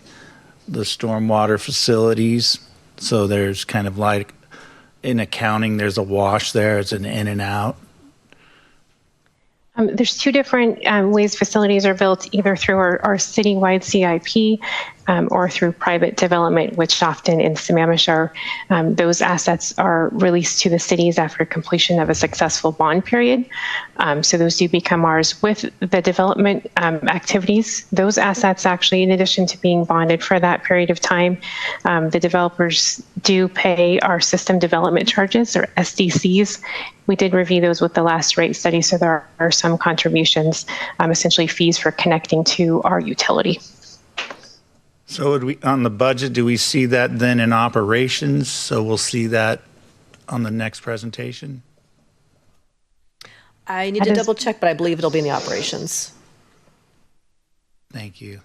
the stormwater facilities? So there's kind of like in accounting, there's a wash there, it's an in and out. There's two different ways facilities are built, either through our citywide CIP or through private development, which often in Sammamish those assets are released to the cities after completion of a successful bond period. So those do become ours. With the development activities, those assets actually, in addition to being bonded for that period of time, the developers do pay our system development charges, or SDCs. We did review those with the last rate study, so there are some contributions, essentially fees for connecting to our utility. So would we, on the budget, do we see that then in operations? So we'll see that on the next presentation? I need to double check, but I believe it'll be in the operations. Thank you.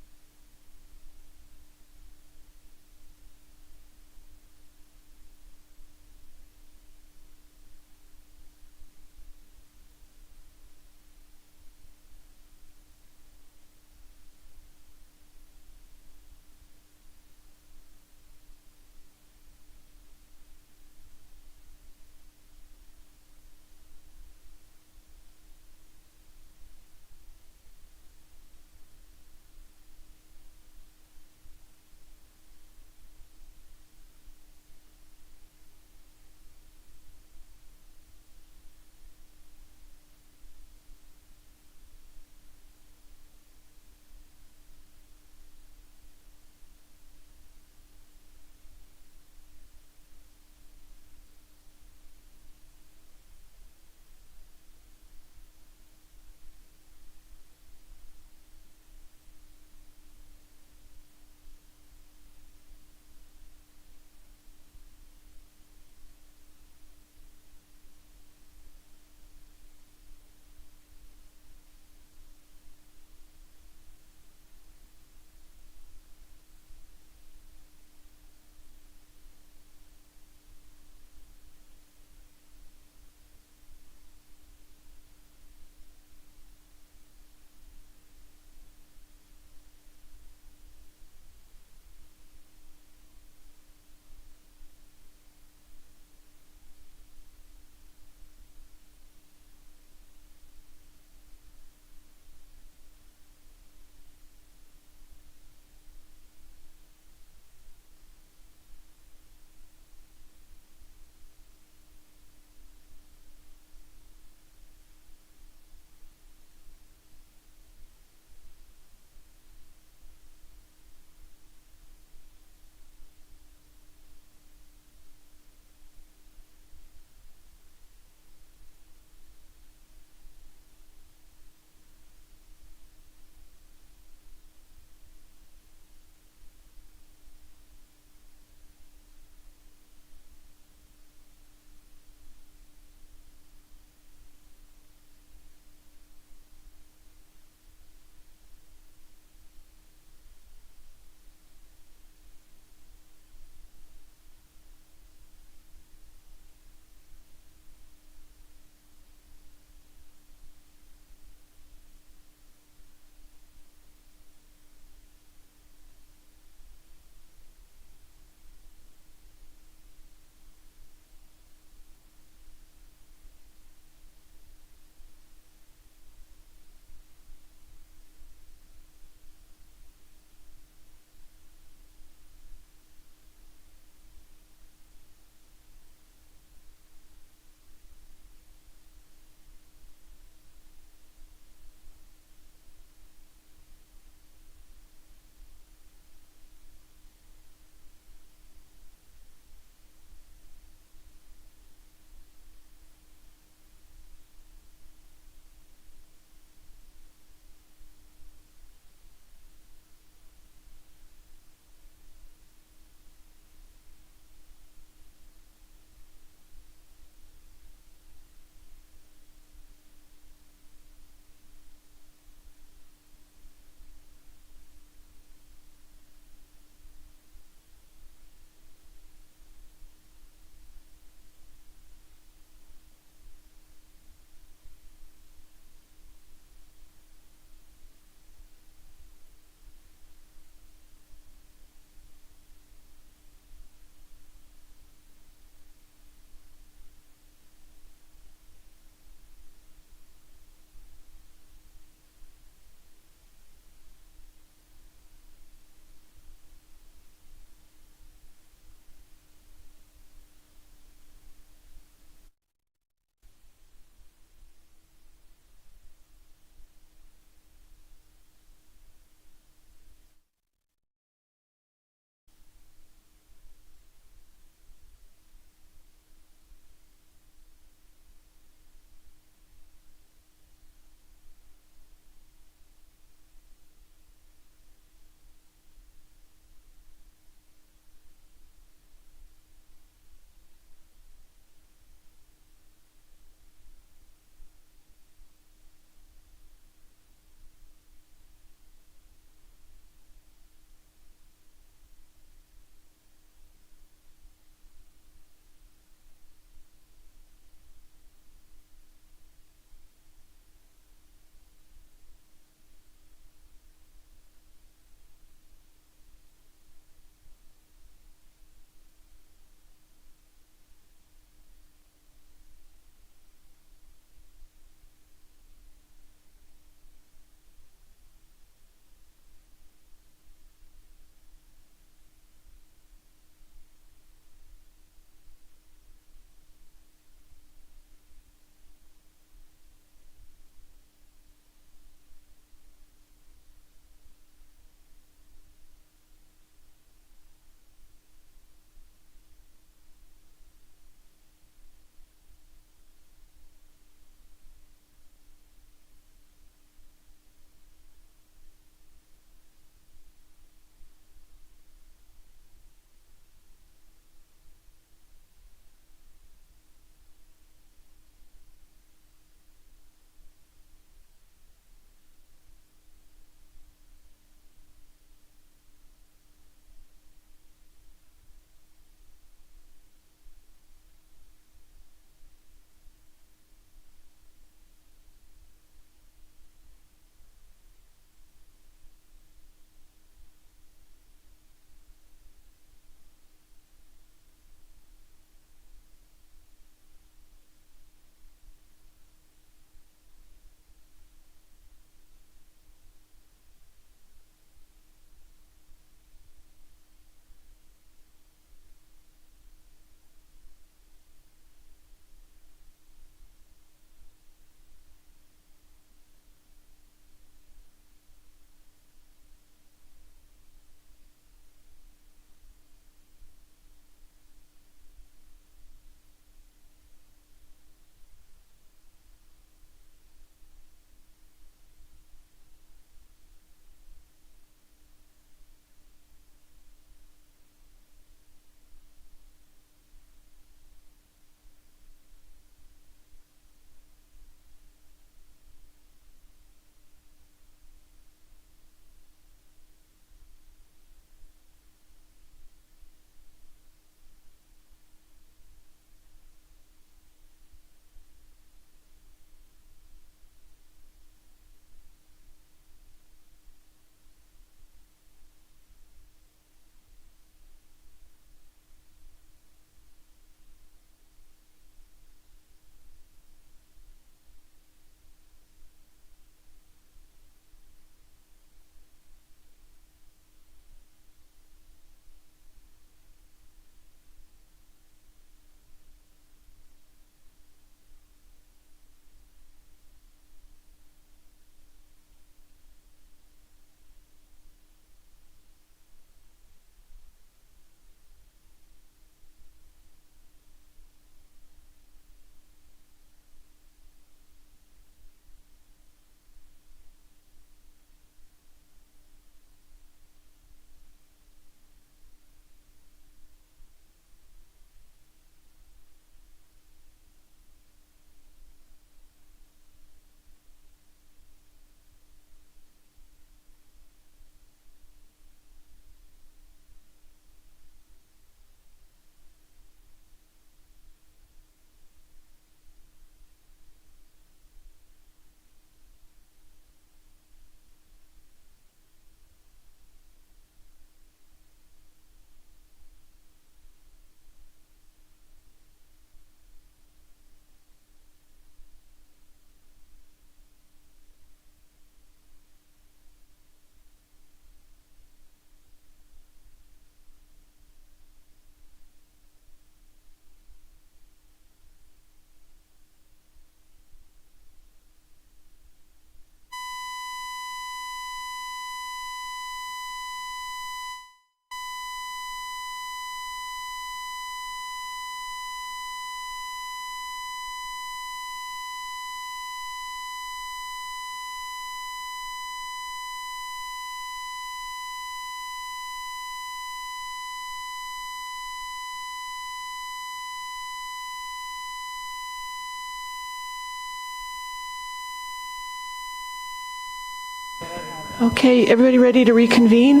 Okay, everybody ready to reconvene?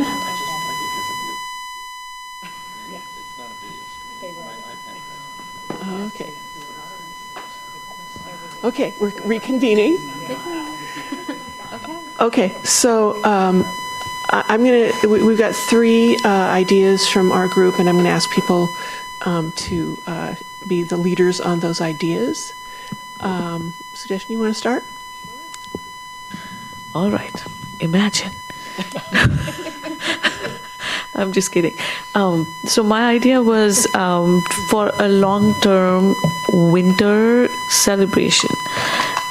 Okay. Okay, we're reconvening. Okay, so we've got three ideas from our group, and I'm going to ask people to be the leaders on those ideas. Sudeshni, you want to start? All right. Imagine. I'm just kidding. So my idea was for a long-term winter celebration.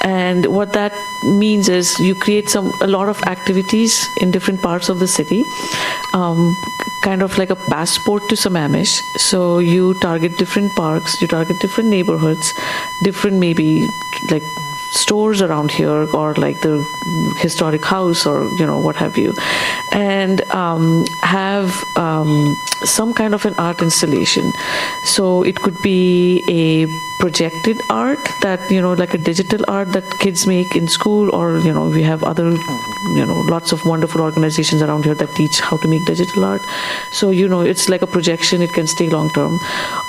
And what that means is you create a lot of activities in different parts of the city, kind of like a passport to Sammamish. So you target different parks, you target different neighborhoods, different maybe like stores around here, or like the historic house, or what have you, and have some kind of an art installation. So it could be a projected art that like a digital art that kids make in school, or we have other lots of wonderful organizations around here that teach how to make digital art. So it's like a projection, it can stay long term.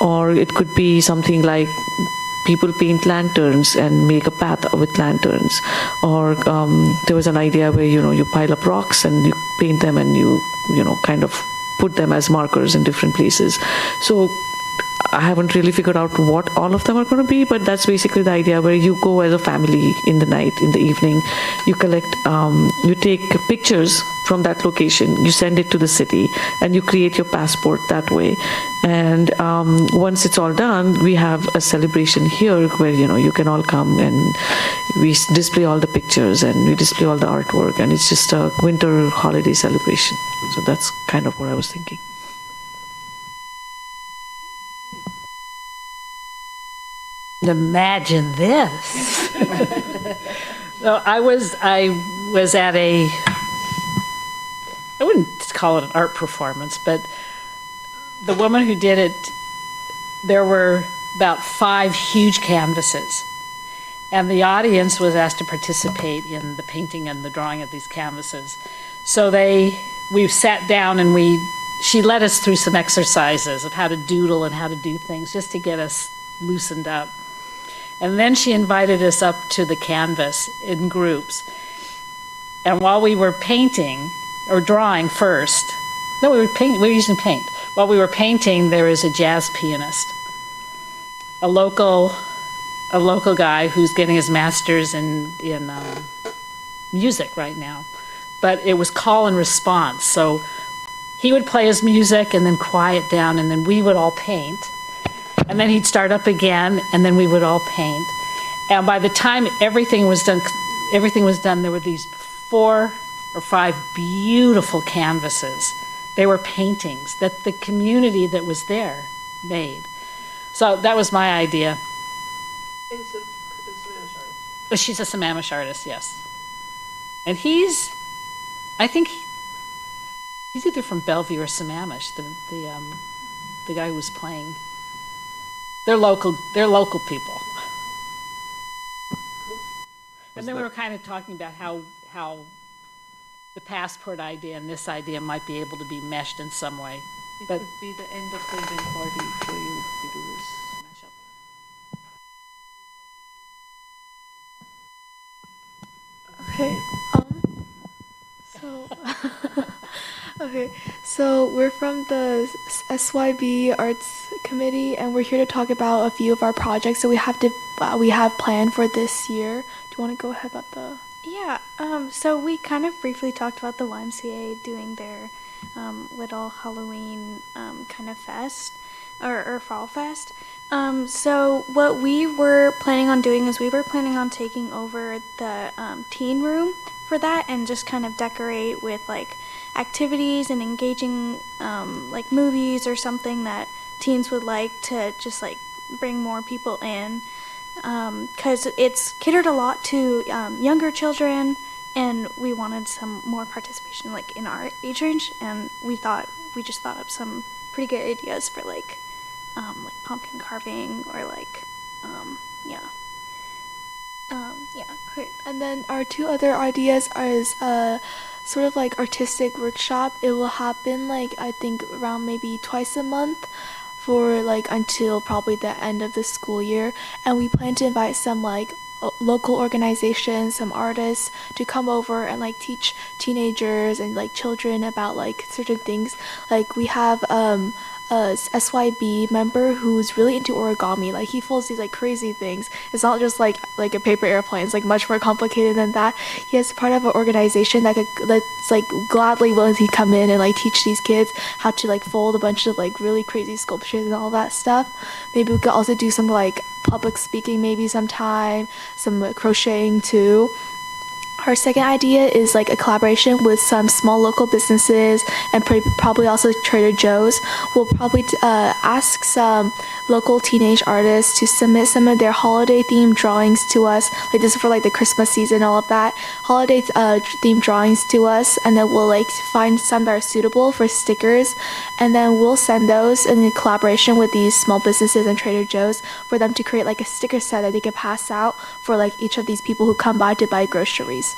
Or it could be something like people paint lanterns and make a path with lanterns. Or there was an idea where you pile up rocks and you paint them, and you kind of put them as markers in different places. So I haven't really figured out what all of them are going to be, but that's basically the idea, where you go as a family in the night, in the evening, you collect, you take pictures from that location, you send it to the city, and you create your passport that way. And once it's all done, we have a celebration here where you can all come, and we display all the pictures and we display all the artwork, and it's just a winter holiday celebration. So that's kind of what I was thinking. Imagine this. So I was at I wouldn't call it an art performance, but the woman who did it, there were about 5 huge canvases, and the audience was asked to participate in the painting and the drawing of these canvases. So we sat down, and she led us through some exercises of how to doodle and how to do things, just to get us loosened up. And then she invited us up to the canvas in groups. And while we were painting, or drawing first, no, we were using paint. While we were painting, there was a jazz pianist, a local guy who's getting his master's in music right now. But it was call and response. So he would play his music and then quiet down, and then we would all paint. And then he'd start up again, and then we would all paint. And by the time everything was done, there were these 4 or 5 beautiful canvases. They were paintings that the community that was there made. So that was my idea. It's a Sammamish artist. She's a Sammamish artist, yes. And I think he's either from Bellevue or Sammamish, the guy who was playing. They're local people. And then we were kind of talking about how the passport idea and this idea might be able to be meshed in some way. It could be the end of the event party for you if you do this mashup. Okay. Okay, so we're from the SYB Arts Committee, and we're here to talk about a few of our projects that we have planned for this year. Do you want to go ahead about the? Yeah. So we kind of briefly talked about the YMCA doing their little Halloween kind of fest or fall fest. So what we were planning on doing is we were planning on taking over the teen room for that, and just kind of decorate with like activities and engaging like movies or something that teens would like, to just like bring more people in, because it's catered a lot to younger children, and we wanted some more participation like in our age range, and we just thought up some pretty good ideas for like pumpkin carving, or like Yeah. Okay. And then our two other ideas is sort of like artistic workshop. It will happen like I think around maybe twice a month for like until probably the end of the school year, and we plan to invite some like local organizations, some artists to come over and like teach teenagers and like children about like certain things. Like we have a SYB member who's really into origami. Like he folds these like crazy things. It's not just like a paper airplane. It's like much more complicated than that. He is part of an organization that's like gladly willing to come in and like teach these kids how to like fold a bunch of like really crazy sculptures and all that stuff. Maybe we could also do some like public speaking maybe sometime, some crocheting too. Our second idea is like a collaboration with some small local businesses and probably also Trader Joe's. We'll probably ask some local teenage artists to submit some of their holiday themed drawings to us. Like this is for like the Christmas season, all of that. Holiday themed drawings to us, and then we'll like find some that are suitable for stickers, and then we'll send those in collaboration with these small businesses and Trader Joe's for them to create like a sticker set that they can pass out for like each of these people who come by to buy groceries.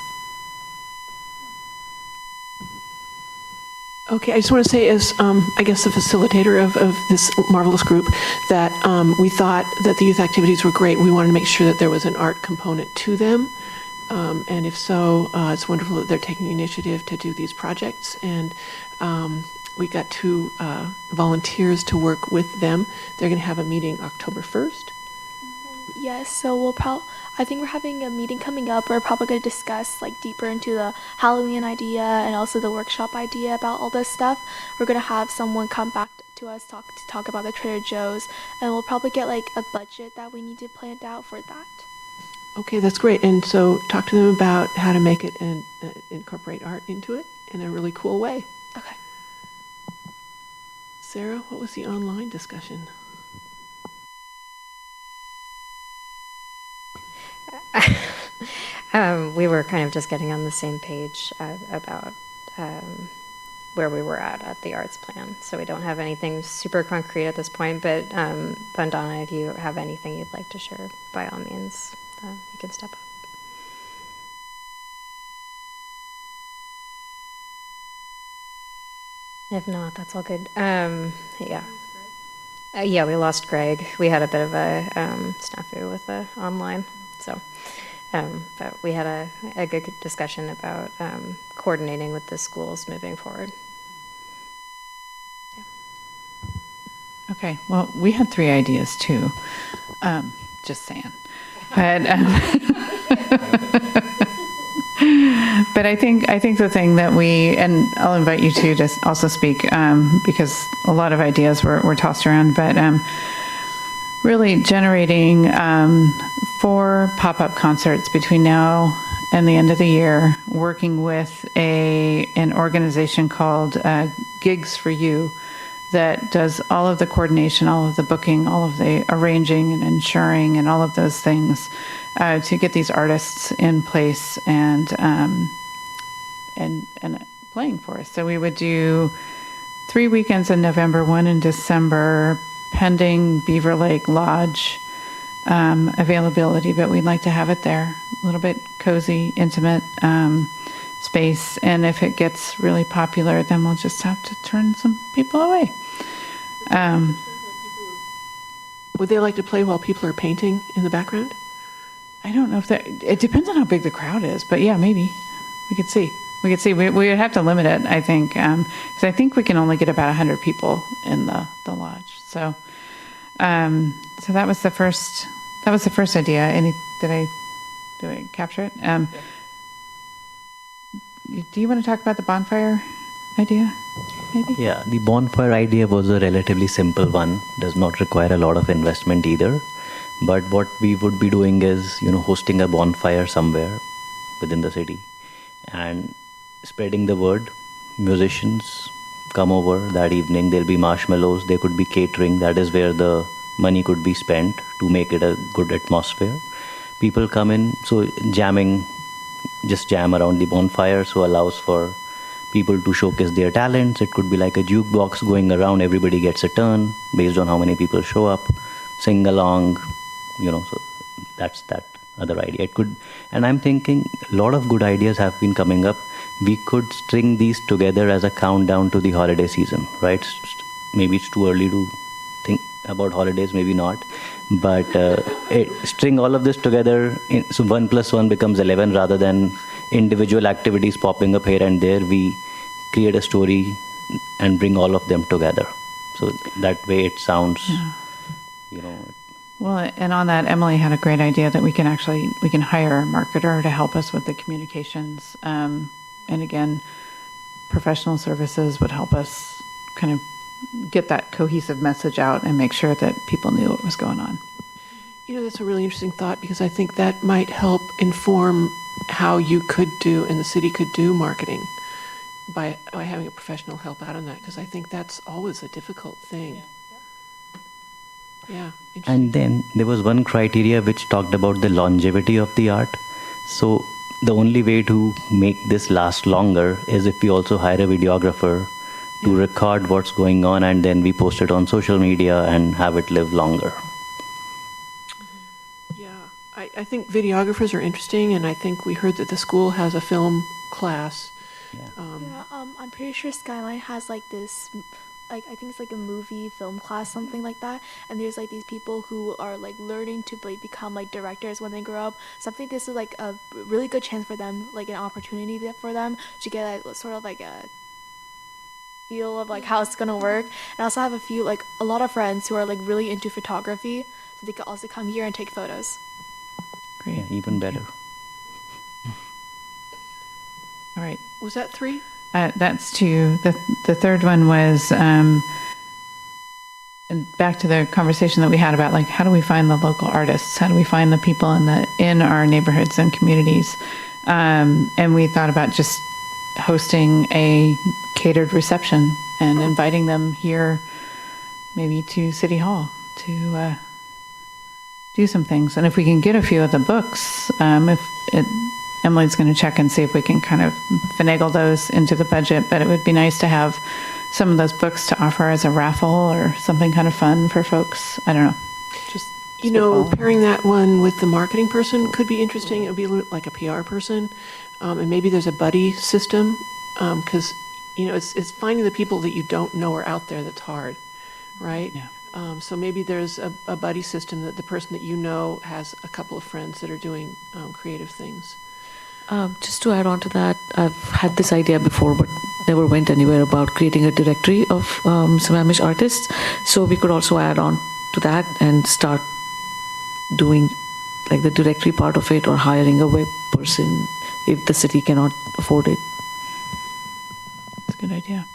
Okay, I just want to say, as I guess the facilitator of this marvelous group, that we thought that the youth activities were great. We wanted to make sure that there was an art component to them. And if so, it's wonderful that they're taking the initiative to do these projects. And we got two volunteers to work with them. They're going to have a meeting October 1st. Yes, so I think we're having a meeting coming up. We're probably going to discuss like deeper into the Halloween idea and also the workshop idea about all this stuff. We're going to have someone come back to us to talk about the Trader Joe's, and we'll probably get like a budget that we need to plan out for that. Okay, that's great. And so talk to them about how to make it and incorporate art into it in a really cool way. Okay. Sarah, what was the online discussion? We were kind of just getting on the same page about where we were at the arts plan. So we don't have anything super concrete at this point, but Vandana, if you have anything you'd like to share, by all means, you can step up. If not, that's all good. Yeah. Yeah, we lost Greg. We had a bit of a snafu with the online. So, but we had a good discussion about coordinating with the schools moving forward. Yeah. Okay, well, we had 3 ideas too. Just saying. But I think the thing that and I'll invite you to just also speak because a lot of ideas were tossed around, but really generating 4 pop-up concerts between now and the end of the year, working with an organization called Gigs for You that does all of the coordination, all of the booking, all of the arranging and ensuring and all of those things to get these artists in place and playing for us. So we would do 3 weekends in November, 1 in December, pending Beaver Lake Lodge availability, but we'd like to have it there, a little bit cozy, intimate space. And if it gets really popular, then we'll just have to turn some people away. Would they like to play while people are painting in the background? I don't know if it depends on how big the crowd is, but yeah, maybe we could see. We would have to limit it, I think, because I think we can only get about 100 people in the lodge. So, so that was the first. That was the first idea. Did I capture it? Do you want to talk about the bonfire idea, maybe? Yeah, the bonfire idea was a relatively simple one. Does not require a lot of investment either. But what we would be doing is, hosting a bonfire somewhere within the city and spreading the word. Musicians come over that evening. There'll be marshmallows. There could be catering. That is where the money could be spent to make it a good atmosphere. People come in, so just jam around the bonfire, so allows for people to showcase their talents. It could be like a jukebox going around. Everybody gets a turn based on how many people show up, sing along, so that's that other idea. It could, and I'm thinking a lot of good ideas have been coming up. We could string these together as a countdown to the holiday season, right? Maybe it's too early to think about holidays, maybe not, but string all of this together. So 1 + 1 becomes 11 rather than individual activities popping up here and there. We create a story and bring all of them together. So that way it sounds, you know. Well, and on that, Emily had a great idea that we can hire a marketer to help us with the communications. And again, professional services would help us kind of get that cohesive message out and make sure that people knew what was going on. You know, that's a really interesting thought, because I think that might help inform how you could do and the city could do marketing by having a professional help out on that, because I think that's always a difficult thing. Yeah. And then there was one criteria which talked about the longevity of the art. So the only way to make this last longer is if we also hire a videographer to record what's going on, and then we post it on social media and have it live longer. Yeah, I think videographers are interesting, and I think we heard that the school has a film class. I'm pretty sure Skyline has like this, like I think it's like a movie film class, something like that. And there's like these people who are like learning to like become like directors when they grow up. So I think this is like a really good chance for them, like an opportunity for them to get like, sort of like a feel of like how it's gonna work. And I also have a lot of friends who are like really into photography, so they could also come here and take photos. Great, yeah, even better. All right. Was that 3? That's 2. The third one was and back to the conversation that we had about like how do we find the local artists? How do we find the people in our neighborhoods and communities? And we thought about just hosting a catered reception and inviting them here, maybe to City Hall to do some things. And if we can get a few of the books, Emily's going to check and see if we can kind of finagle those into the budget, but it would be nice to have some of those books to offer as a raffle or something kind of fun for folks. I don't know. Just you know, pairing that one with the marketing person could be interesting. It would be like a PR person, and maybe there's a buddy system, because you know it's finding the people that you don't know are out there that's hard, right? Yeah. So maybe there's a buddy system that the person that you know has a couple of friends that are doing creative things. Just to add on to that, I've had this idea before, but never went anywhere, about creating a directory of Sammamish artists. So we could also add on to that and start doing like the directory part of it, or hiring a web person if the city cannot afford it. That's a good idea.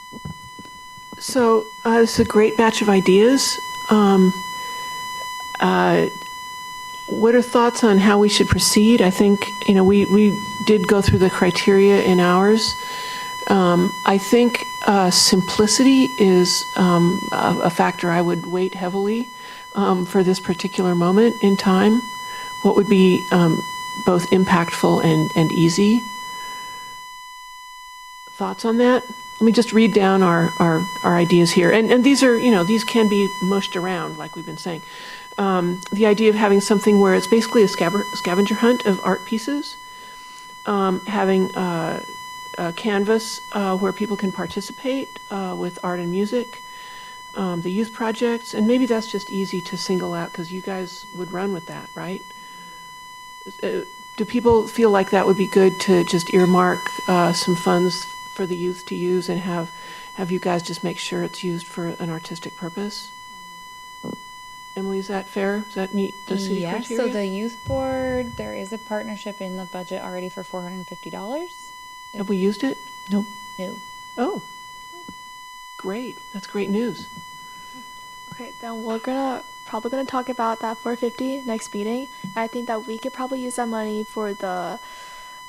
So this is a great batch of ideas. What are thoughts on how we should proceed? I think, you know, we did go through the criteria in ours. I think simplicity is a factor I would weight heavily for this particular moment in time. What would be both impactful and easy? Thoughts on that? Let me just read down our ideas here. And these are, you know, these can be mushed around, like we've been saying. The idea of having something where it's basically a scavenger hunt of art pieces, having a canvas where people can participate with art and music, the youth projects, and maybe that's just easy to single out because you guys would run with that, right? Do people feel like that would be good to just earmark some funds for the youth to use and have you guys just make sure it's used for an artistic purpose? Emily, is that fair? Does that meet the city criteria? So the youth board, there is a partnership in the budget already for $450. Have we used it? Nope. No. Oh, great. That's great news. Okay, then we're probably gonna talk about that $450 next meeting. And I think that we could probably use that money for the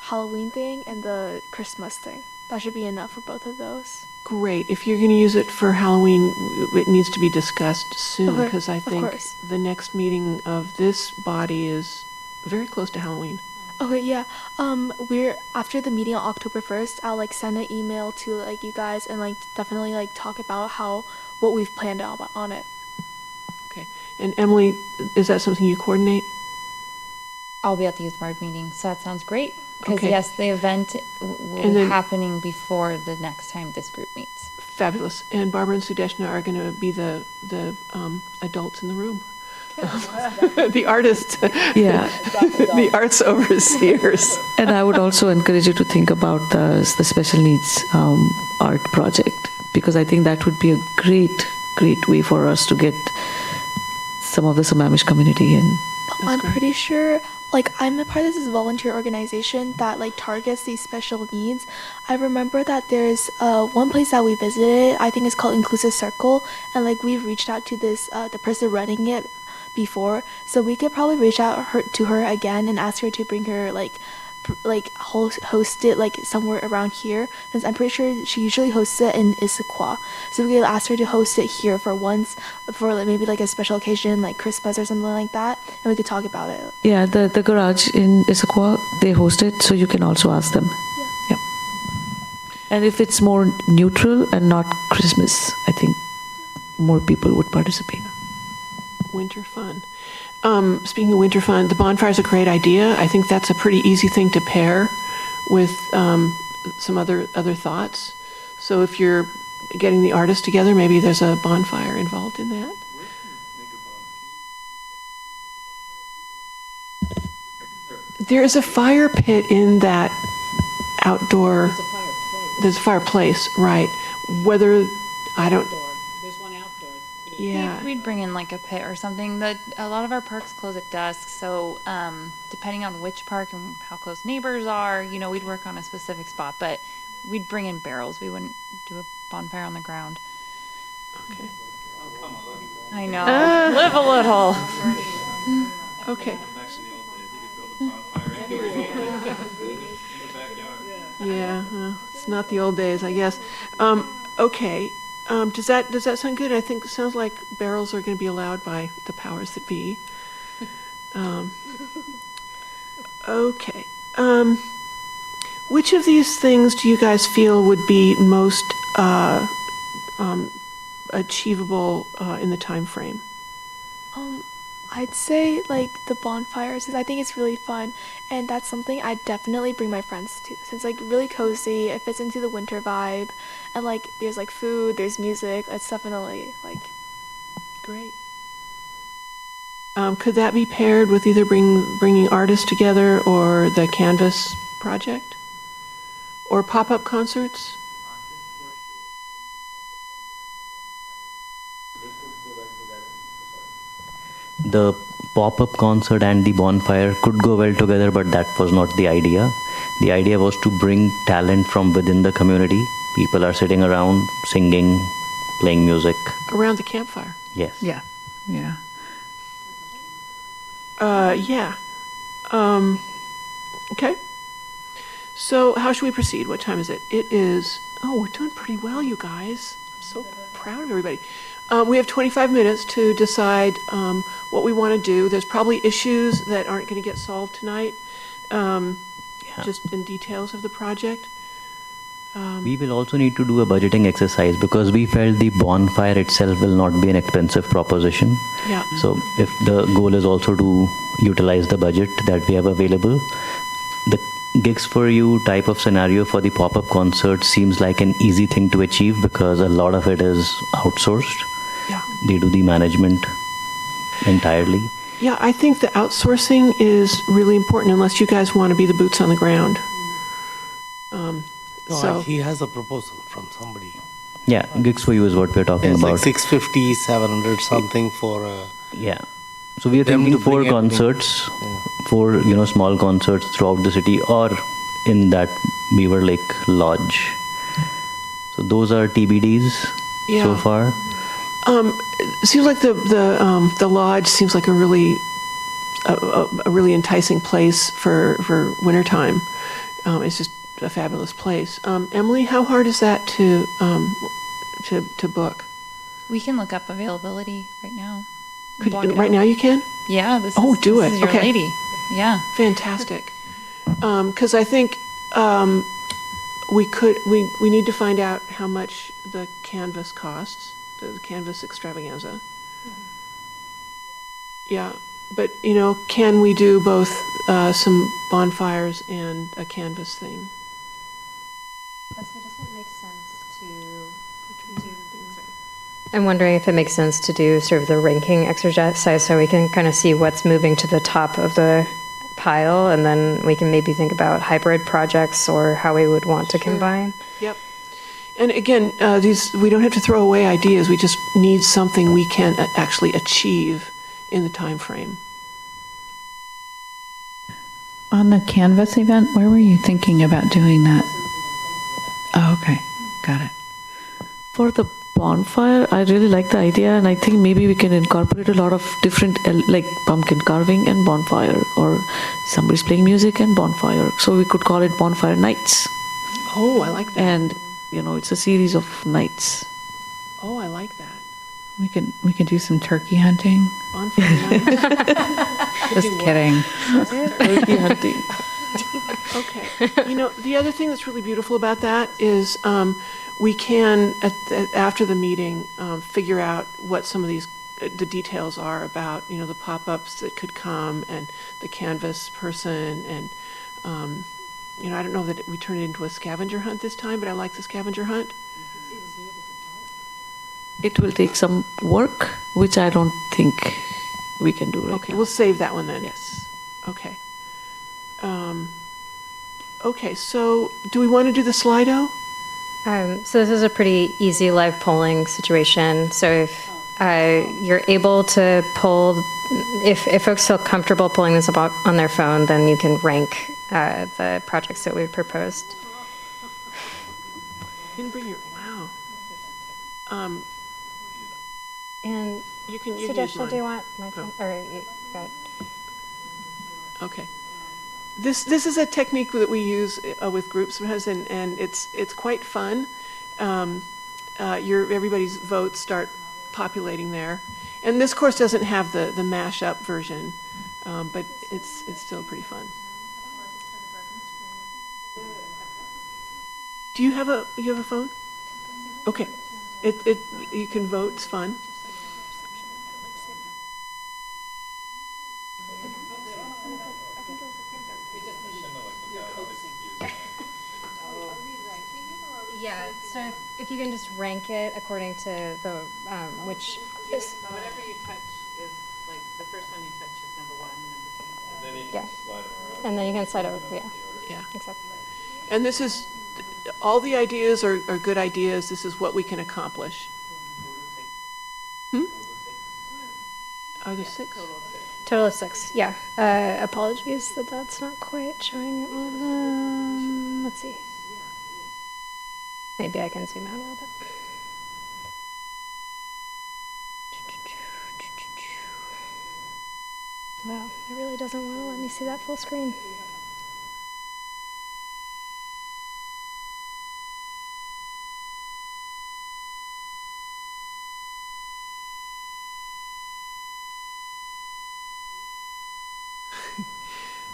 Halloween thing and the Christmas thing. That should be enough for both of those. Great. If you're going to use it for Halloween, it needs to be discussed soon, because I think the next meeting of this body is very close to Halloween. Okay, yeah. We're after the meeting on October 1st. I'll like send an email to like you guys and like definitely like talk about what we've planned out on it. Okay. And Emily, is that something you coordinate? I'll be at the youth board meeting, so that sounds great. Because Okay. yes, the event will And be then- happening before the next time this group meets. Fabulous. And Barbara and Sudeshna are going to be the adults in the room. The artists. Yeah. The arts overseers. And I would also encourage you to think about the special needs art project, because I think that would be a great way for us to get some of the Sammamish community in. I'm pretty sure, like, I'm a part of this volunteer organization that, like, targets these special needs. I remember that there's one place that we visited, I think it's called Inclusive Circle, and, like, we've reached out to this, the person running it before, so we could probably reach out to her again and ask her to bring her, like, host it, like, somewhere around here, since I'm pretty sure she usually hosts it in Issaquah. So we could ask her to host it here for once, for like, maybe like a special occasion, like Christmas or something like that, and we could talk about it. Yeah, the garage in Issaquah, they host it, so you can also ask them. Yeah. And if it's more neutral and not Christmas, I think more people would participate. Winter fun. Speaking of winter fun, the bonfire is a great idea. I think that's a pretty easy thing to pair with some other thoughts. So if you're getting the artists together, maybe there's a bonfire involved in that. There is a fire pit in that outdoor. There's a fireplace, right? Whether I don't. There's one outdoors. Yeah. We'd bring in like a pit or something. That a lot of our parks close at dusk, so depending on which park and how close neighbors are, you know, we'd work on a specific spot. But we'd bring in barrels. We wouldn't do a bonfire on the ground. Okay. I know. Live a little. Okay. Yeah, it's not the old days, I guess. Okay. Does that sound good? I think it sounds like barrels are going to be allowed by the powers that be. Okay. Which of these things do you guys feel would be most achievable in the time frame? I'd say like the bonfires, because I think it's really fun, and that's something I'd definitely bring my friends to, since like really cozy, it fits into the winter vibe, and like there's like food, there's music, it's definitely like great. Could that be paired with either bringing artists together or the Canvas project, or pop-up concerts? The pop-up concert and the bonfire could go well together, but that was not the idea. The idea was to bring talent from within the community. People are sitting around, singing, playing music. Around the campfire? Yes. Yeah. Yeah. Yeah. Okay. So how should we proceed? What time is it? It is, we're doing pretty well, you guys. I'm so proud of everybody. We have 25 minutes to decide what we want to do. There's probably issues that aren't going to get solved tonight, just in details of the project. We will also need to do a budgeting exercise because we felt the bonfire itself will not be an expensive proposition. Yeah. So if the goal is also to utilize the budget that we have available, the gigs for you type of scenario for the pop-up concert seems like an easy thing to achieve because a lot of it is outsourced. Yeah. They do the management entirely. Yeah, I think the outsourcing is really important unless you guys want to be the boots on the ground. No, he has a proposal from somebody. Yeah, gigs for you is what we're talking It's about. like 650, 700 something for. Yeah. So we are them thinking to bring 4 concerts, 4 small concerts throughout the city or in that Beaver Lake Lodge. So those are TBDs so far. It seems like the lodge seems like a really enticing place for wintertime. It's just a fabulous place. Emily, how hard is that to book? We can look up availability right now. Right now you can? Yeah. Do This it. is your Okay. lady. Yeah. Fantastic. Because I think we need to find out how much the canvas costs, the canvas extravaganza. Yeah. But, can we do both some bonfires and a canvas thing? I'm wondering if it makes sense to do sort of the ranking exercise so we can kind of see what's moving to the top of the pile, and then we can maybe think about hybrid projects or how we would want to combine. Yep. And again, we don't have to throw away ideas. We just need something we can actually achieve in the time frame. On the Canvas event, where were you thinking about doing that? Oh, okay. Got it. For the bonfire, I really like the idea, and I think maybe we can incorporate a lot of different, like pumpkin carving and bonfire, or somebody's playing music and bonfire. So we could call it bonfire nights. Oh, I like that. And, it's a series of nights. Oh, I like that. We could do some turkey hunting. Bonfire nights. Just kidding. Turkey hunting. Okay. The other thing that's really beautiful about that is we can, after the meeting, figure out what some of the details are about, the pop-ups that could come and the canvas person. And, I don't know that we turn it into a scavenger hunt this time, but I like the scavenger hunt. It will take some work, which I don't think we can do right Okay, now. we'll save that one then. Yes. Okay. Okay, so do we want to do the Slido? So this is a pretty easy live polling situation. So if you're able to poll, if folks feel comfortable pulling this up on their phone, then you can rank the projects that we've proposed. Didn't bring your, wow. And you can use Sudeshna, mine. do you want my phone? Oh. Or you got it. Okay. This is a technique that we use with groups sometimes, and it's quite fun. Everybody's votes start populating there, and this course doesn't have the mashup version, but it's still pretty fun. Do you have a phone? Okay, you can vote. It's fun. Yeah, so if you can just rank it according to the which is Whatever you touch is like the first one you touch is number 1, number 2. yeah, and then you can slide over. Yeah. Exactly. And this is all the ideas are good ideas. This is what we can accomplish. Are there 6? Total of 6. Yeah. Apologies that that's not quite showing all of them. Let's see. Maybe I can zoom out a little bit. Wow, it really doesn't want to let me see that full screen.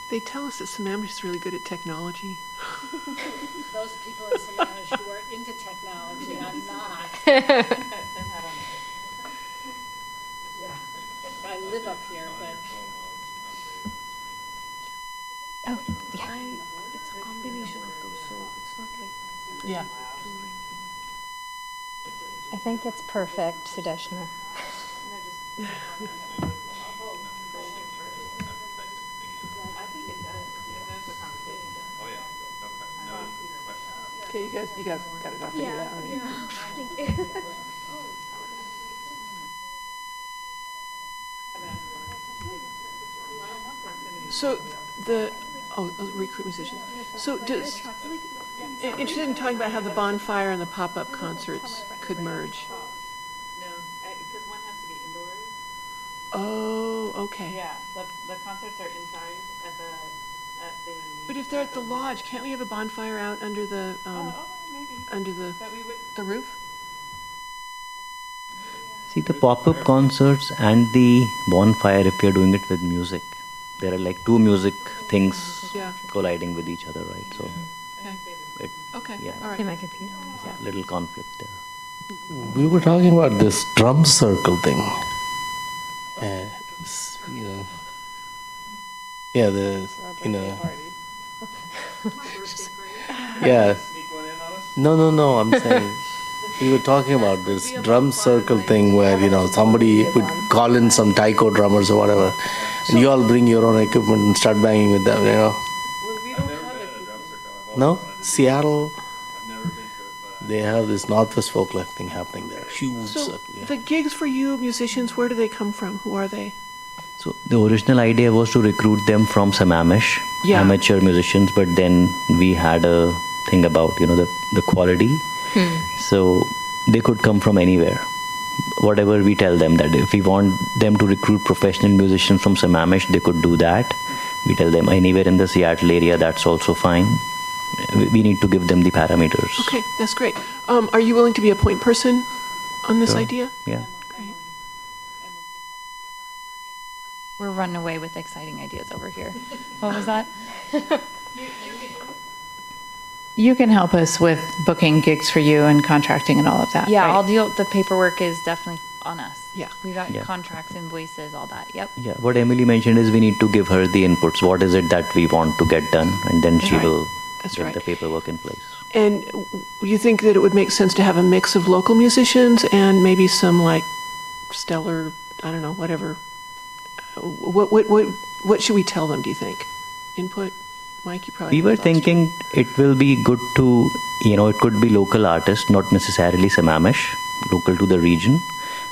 They tell us that Sammamish is really good at technology. Those people in Sammamish who are into technology, I'm not. Yeah, I live up here, but. Oh, yeah. It's a combination of those, so it's not like. Yeah. I think it's perfect, Sudeshna. Okay, you guys got it off. Yeah. Thank you. So recruit musicians. So interested in talking about how the bonfire and the pop-up concerts could merge. No, because one has to be indoors. Oh, okay. Yeah, the concerts are inside at the. But if they're at the lodge, can't we have a bonfire out under the under the roof? See, the pop-up concerts and the bonfire, if you're doing it with music, there are like two music things colliding with each other, right? So, Okay. Yeah. All right. In my computer. Yeah, little conflict there. We were talking about this drum circle thing. Yeah, yeah. No, I'm saying, we were talking about this drum circle thing where, somebody would call in some taiko drummers or whatever, and you all bring your own equipment and start banging with them. No? Seattle, they have this Northwest Folklife thing happening there. Huge So circle, yeah. the gigs for you musicians, where do they come from? Who are they? So the original idea was to recruit them from Sammamish, Yeah. amateur musicians, but then we had a thing about, the quality. So they could come from anywhere. Whatever we tell them, that if we want them to recruit professional musicians from Sammamish, they could do that. We tell them anywhere in the Seattle area, that's also fine. We need to give them the parameters. Okay, that's great. Are you willing to be a point person on this Sure. idea? Yeah. We're running away with exciting ideas over here. What was that? You can help us with booking gigs for you and contracting and all of that. Yeah, right? I'll deal. The paperwork is definitely on us. Yeah. We got Yeah. contracts, invoices, all that. Yep. Yeah, what Emily mentioned is we need to give her the inputs. What is it that we want to get done? And then she Right. will That's get right. the paperwork in place. And you think that it would make sense to have a mix of local musicians and maybe some like stellar, I don't know, whatever. What should we tell them, do you think? Input? Mike, you probably We were have thoughts. thinking it will be good to, it could be local artists, not necessarily Sammamish, local to the region.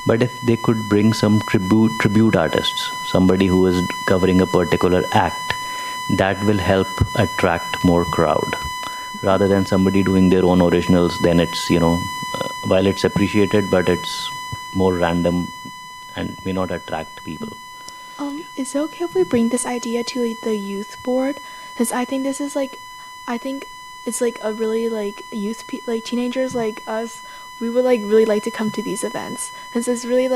But if they could bring some tribute artists, somebody who is covering a particular act, that will help attract more crowd. Rather than somebody doing their own originals, then it's, while it's appreciated, but it's more random and may not attract people. Is it okay if we bring this idea to the youth board? Because I think this is I think it's a really teenagers like us. We would really like to come to these events. Because it's really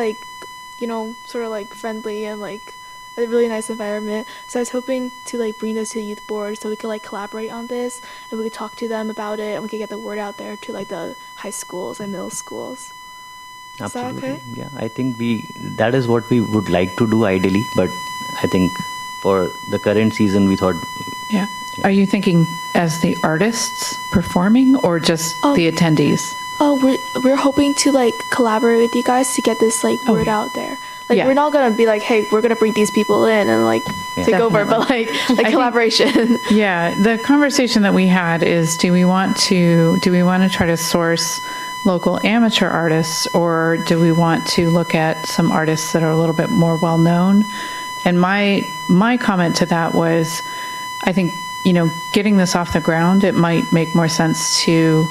sort of friendly and a really nice environment. So I was hoping to bring this to the youth board so we could collaborate on this and we could talk to them about it and we could get the word out there to the high schools and middle schools. Is that Absolutely. okay? Yeah, I think that is what we would like to do ideally, but I think for the current season, we thought. Yeah. Are you thinking as the artists performing or just the attendees? Oh, we're hoping to collaborate with you guys to get this word out there. Yeah. We're not gonna be hey, we're gonna bring these people in and take over, but I think- collaboration. Yeah, the conversation that we had is, do we want to try to source local amateur artists, or do we want to look at some artists that are a little bit more well known? And my comment to that was, I think, getting this off the ground, it might make more sense to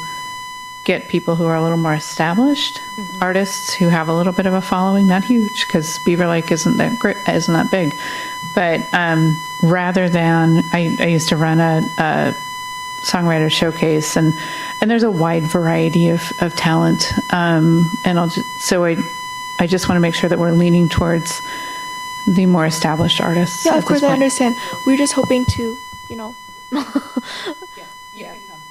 get people who are a little more established, artists who have a little bit of a following, not huge, because Beaver Lake isn't that big, but rather than, I used to run a songwriter showcase, and there's a wide variety of talent, and I just want to make sure that we're leaning towards the more established artists. Yeah, at of course this I point. understand. We're just hoping to,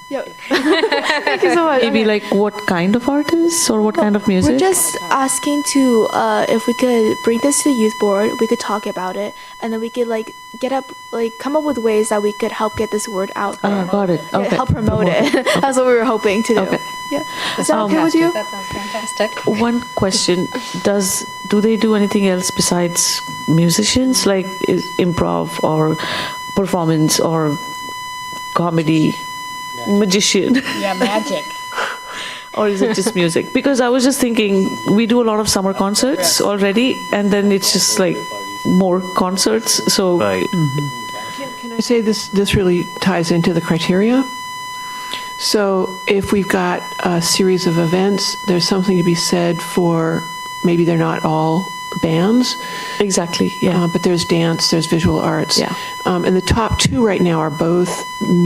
Yeah. Thank you so much. Maybe Okay. what kind of artists or what kind of music? We're just asking to, if we could bring this to the youth board, we could talk about it, and then we could come up with ways that we could help get this word out there. Got it. Yeah, Okay. help promote it. That's what we were hoping to do. Okay. Yeah. Is that okay with you? That sounds fantastic. One question: do they do anything else besides musicians, like improv or performance or comedy, magician? Yeah, magic. Or is it just music? Because I was just thinking, we do a lot of summer concerts already, and then it's just more concerts. So Right. Can I say this really ties into the criteria? So if we've got a series of events, there's something to be said for maybe they're not all bands. Exactly, yeah. But there's dance, there's visual arts. Yeah. And the top two right now are both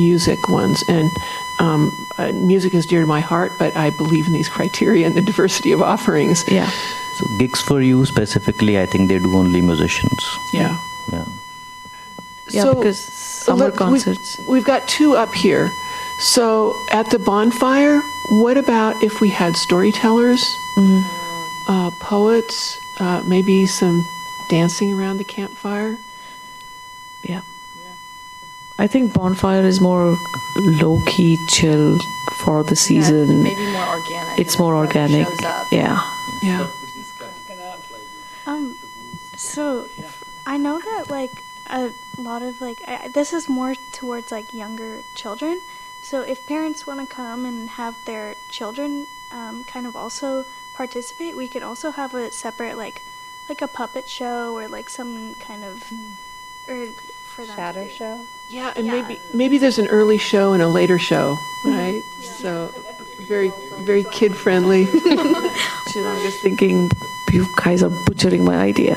music ones. And music is dear to my heart, but I believe in these criteria and the diversity of offerings. Yeah. So gigs for you specifically, I think they do only musicians. Yeah. Yeah. Yeah, So, because summer we've- concerts. We've got two up here. So at the bonfire, what about if we had storytellers, poets, maybe some dancing around the campfire? Yeah. I think bonfire is more low key, chill for the season. Maybe more organic. It's more organic. Shows up. Yeah. Yeah. So I know that like a lot of like this is more towards like younger children. So if parents want to come and have their children kind of also participate, we could also have a separate like a puppet show or like some kind of or for them Shadow to do. show? Yeah, and maybe there's an early show and a later show, right? So very, very kid friendly. I'm just thinking, you guys are butchering my idea.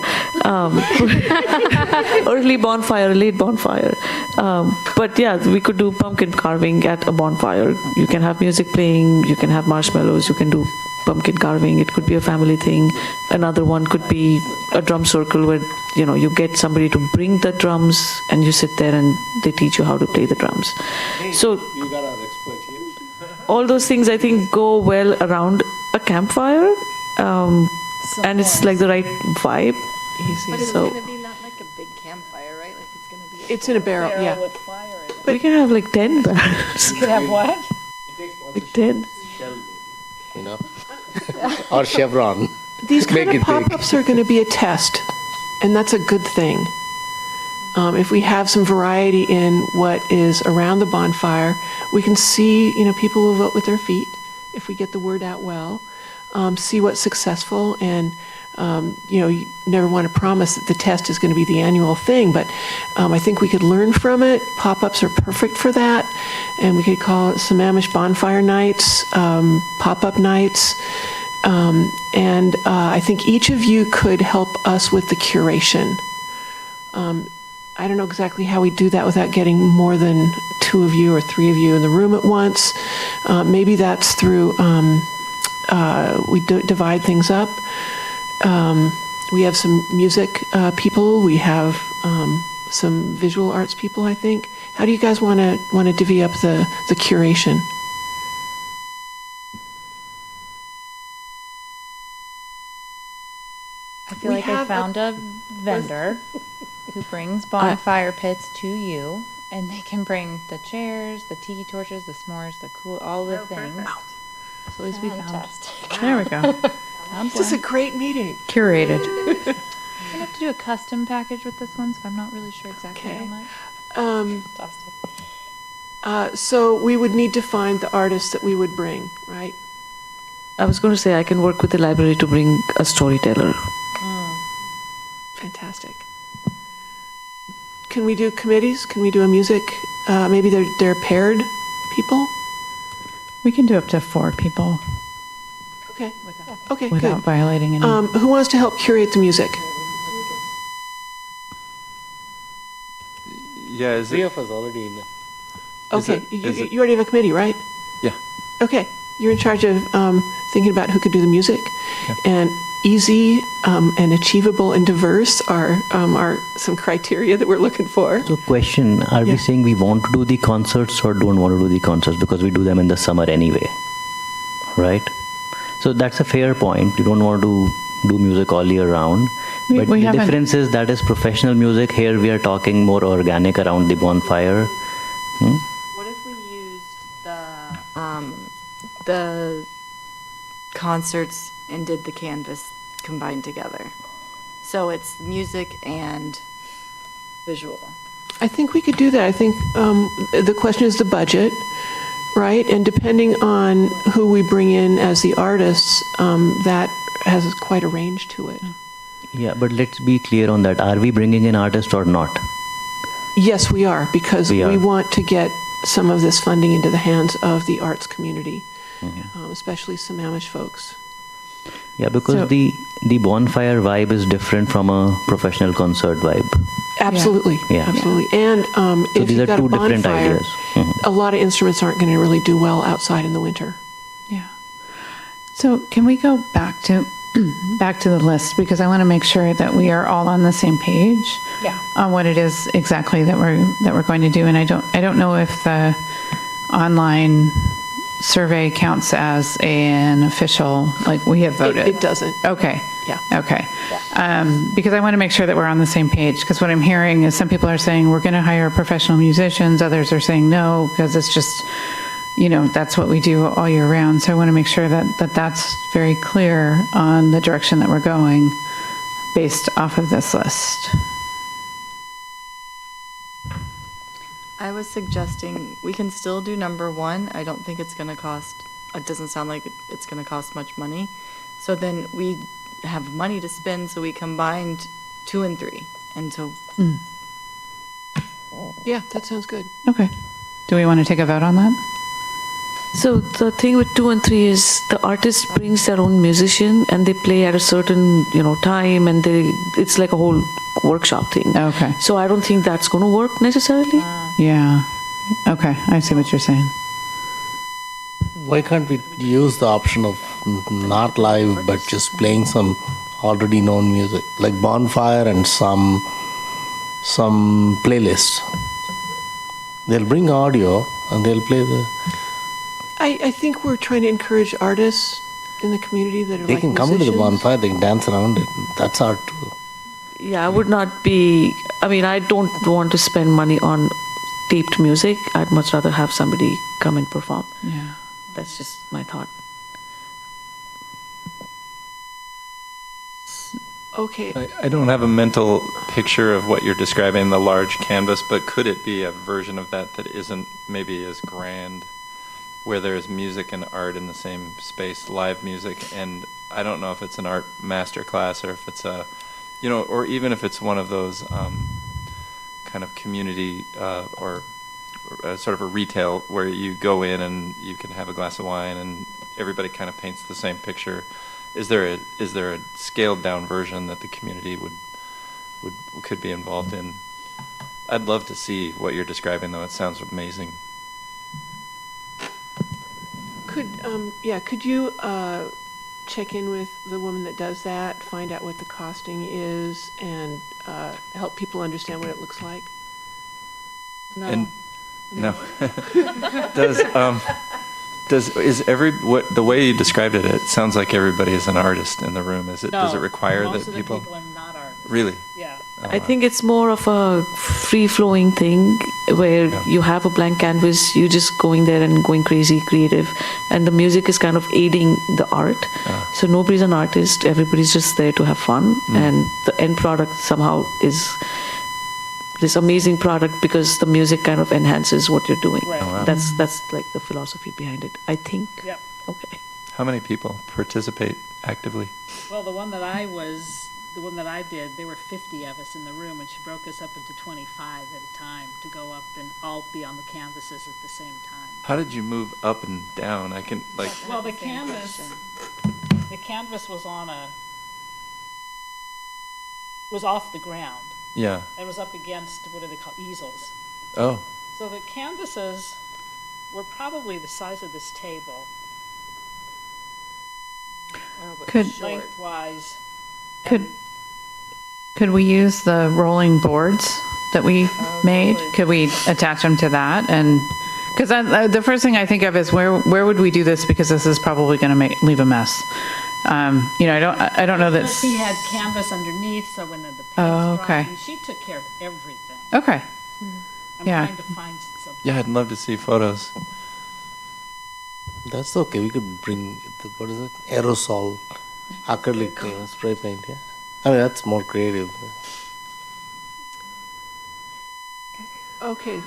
Early bonfire, late bonfire. But yeah, we could do pumpkin carving at a bonfire. You can have music playing, you can have marshmallows, you can do pumpkin carving. It could be a family thing. Another one could be a drum circle where, you get somebody to bring the drums and you sit there and they teach you how to play the drums. So You got our expert here. all those things I think go well around a campfire, and it's like the right vibe. But it's So going to be not like a big campfire, right? Like it's going to be. It's in a barrel, yeah. with fire in it. we can have like 10 barrels. You could have what? Like 10. Or Chevron. These kind Make of it big. pop-ups are going to be a test, and that's a good thing. If we have some variety in what is around the bonfire, we can see, people will vote with their feet if we get the word out well, see what's successful, and, you never want to promise that the test is going to be the annual thing, but I think we could learn from it. Pop-ups are perfect for that, and we could call it some Amish bonfire nights, pop-up nights. And I think each of you could help us with the curation. I don't know exactly how we do that without getting more than 2 of you or 3 of you in the room at once. Maybe that's through, we divide things up. We have some music people. We have some visual arts people, I think. How do you guys want to divvy up the curation? I feel We like I have a- found a vendor who brings bonfire pits to you, and they can bring the chairs, the tiki torches, the s'mores, all the things. So at least we found. There we go. Found This is a one. great meeting. Curated. I'm gonna have to do a custom package with this one, so I'm not really sure exactly how much. So we would need to find the artists that we would bring, right? I was going to say I can work with the library to bring a storyteller. Fantastic. Can we do committees? Can we do a music? Maybe they're paired people? We can do up to 4 people Okay. Okay, without good. violating any. Who wants to help curate the music? Yeah, is 3 it? of us already in. Okay, is it- you already have a committee, right? Yeah. Okay, you're in charge of thinking about who could do the music. And easy and achievable and diverse are some criteria that we're looking for. So question, are we saying we want to do the concerts or don't want to do the concerts because we do them in the summer anyway, right? So that's a fair point. You don't want to do music all year round. But we the haven't- difference is that is professional music. Here we are talking more organic around the bonfire. What if we used the concerts and did the canvas combined together? So it's music and visual. I think we could do that. I think the question is the budget, right? And depending on who we bring in as the artists, that has quite a range to it. Yeah, but let's be clear on that. Are we bringing in artists or not? Yes, we are, because We are. we want to get some of this funding into the hands of the arts community, especially some Amish folks. Yeah, because So- the bonfire vibe is different from a professional concert vibe. Absolutely, Yeah. absolutely. And So if these you've are got a two different bonfire, ideas. a lot of instruments aren't going to really do well outside in the winter. So can we go back to the list, because I want to make sure that we are all on the same page on what it is exactly that we're going to do. And I don't know if the online survey counts as an official, like we have voted? It doesn't. Okay. Yeah. Okay. Because I want to make sure that we're on the same page, because what I'm hearing is some people are saying we're going to hire professional musicians, others are saying no, because it's just, that's what we do all year round. So I want to make sure that that's very clear on the direction that we're going based off of this list. I was suggesting we can still do number 1. I don't think it's going to cost, it doesn't sound like it's going to cost much money. So then we have money to spend, so we combined 2 and 3. And so. Yeah, that sounds good. Okay. Do we want to take a vote on that? So the thing with 2 and 3 is the artist brings their own musician and they play at a certain, time, and it's like a whole workshop thing. Okay. So I don't think that's going to work necessarily. Yeah. Okay. I see what you're saying. Why can't we use the option of not live but just playing some already known music, like Bonfire and some playlist? They'll bring audio and they'll play the. I think we're trying to encourage artists in the community that are They like can come to the musicians. bonfire, they can dance around it. That's art too. Yeah, I would not be, I don't want to spend money on taped music. I'd much rather have somebody come and perform. Yeah. That's just my thought. Okay. I don't have a mental picture of what you're describing, the large canvas, but could it be a version of that isn't maybe as grand, where there's music and art in the same space, live music, and I don't know if it's an art master class or if it's a, or even if it's one of those kind of community or sort of a retail where you go in and you can have a glass of wine and everybody kind of paints the same picture. Is there a scaled down version that the community could be involved in? I'd love to see what you're describing, though. It sounds amazing. Could you check in with the woman that does that, find out what the costing is, and help people understand what it looks like? No. And no. The way you described it, it sounds like everybody is an artist in the room. Does it require most that of people? The people are not artists. Really? Yeah. I think it's more of a free-flowing thing where you have a blank canvas, you just going there and going crazy creative, and the music is kind of aiding the art. So nobody's an artist, everybody's just there to have fun, and the end product somehow is this amazing product because the music kind of enhances what you're doing. Right. Oh, wow. That's like the philosophy behind it, I think. Yep. Okay. How many people participate actively? Well, the one that I did, there were 50 of us in the room, and she broke us up into 25 at a time to go up and all be on the canvases at the same time. How did you move up and down? I can Well, the canvas was was off the ground. Yeah. It was up against, what do they call, easels. Oh. So the canvases were probably the size of this table. Lengthwise. Could we use the rolling boards that we made? Could we attach them to that? And because the first thing I think of is where would we do this? Because this is probably going to leave a mess. I don't know that. She had canvas underneath, so when the paint's okay. drying, she took care of everything. Okay. I'm Yeah. trying to find something. Yeah, I'd love to see photos. That's okay. We could bring, what is it? Aerosol, acrylic spray paint, yeah. I mean, that's more creative. Okay.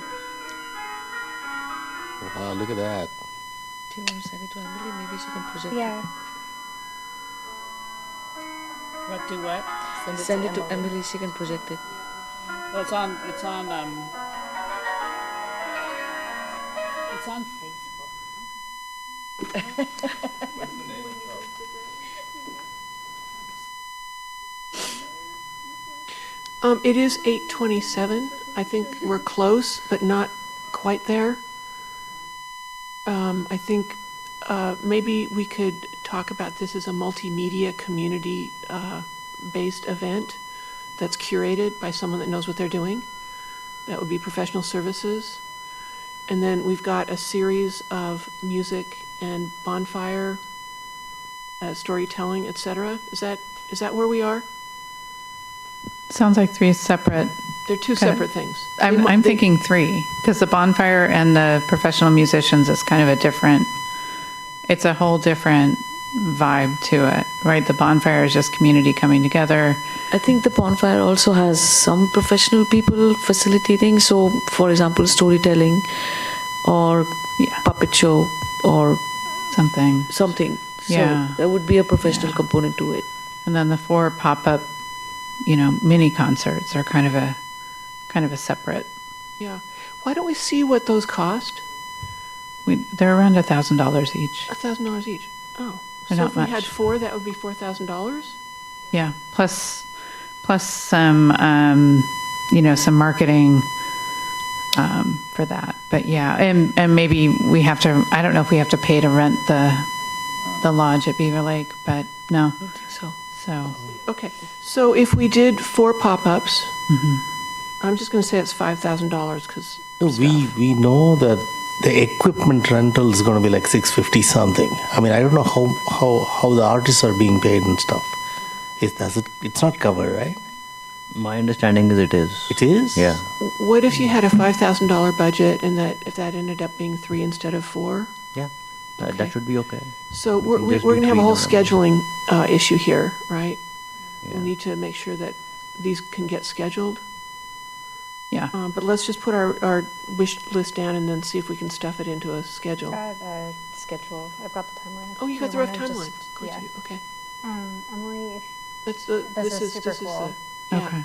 Wow, look at that. Do you want to send it to Emily? Maybe she can project Yeah. What, do what? Send it to Emily. She can project it. Well, it's on Facebook. It is 8:27. I think we're close, but not quite there. I think maybe we could talk about this as a multimedia community based event that's curated by someone that knows what they're doing. That would be professional services. And then we've got a series of music and bonfire, storytelling, etc. Is that where we are? Sounds like three separate. They're two kind of- separate things. I'm thinking three, because the bonfire and the professional musicians is kind of a different, it's a whole different vibe to it, right? The bonfire is just community coming together. I think the bonfire also has some professional people facilitating. So, for example, storytelling or puppet show or something. So Yeah. there would be a professional component to it. And then the four pop-up, mini concerts are kind of a separate. Yeah. Why don't we see what those cost? They're around $1,000 each. $1,000 each. Oh, They're so not if we had much. 4, that would be $4,000. Yeah, plus some, some marketing for that. But yeah, and maybe we have to, I don't know if we have to pay to rent the lodge at Beaver Lake, but no. I don't think so. So, Okay, so if we did 4 pop-ups, mhm. I'm just going to say it's $5,000 because No, we know that the equipment rental is going to be like 650 something. I mean, I don't know how the artists are being paid and stuff. It's not covered, right? My understanding is it is. It is? Yeah. what if you had a $5,000 budget and if that ended up being 3 instead of 4? Yeah. That should be okay. So we're can just going do to have a 3 whole November. scheduling issue here, right? Yeah. We'll need to make sure that these can get scheduled. Yeah. But let's just put our wish list down and then see if we can stuff it into a schedule. I've got a schedule. I've got the timeline. Oh, you got the rough timeline. Of course Yeah. you do. Okay. Emily, if That's This is super cool. yeah. Okay.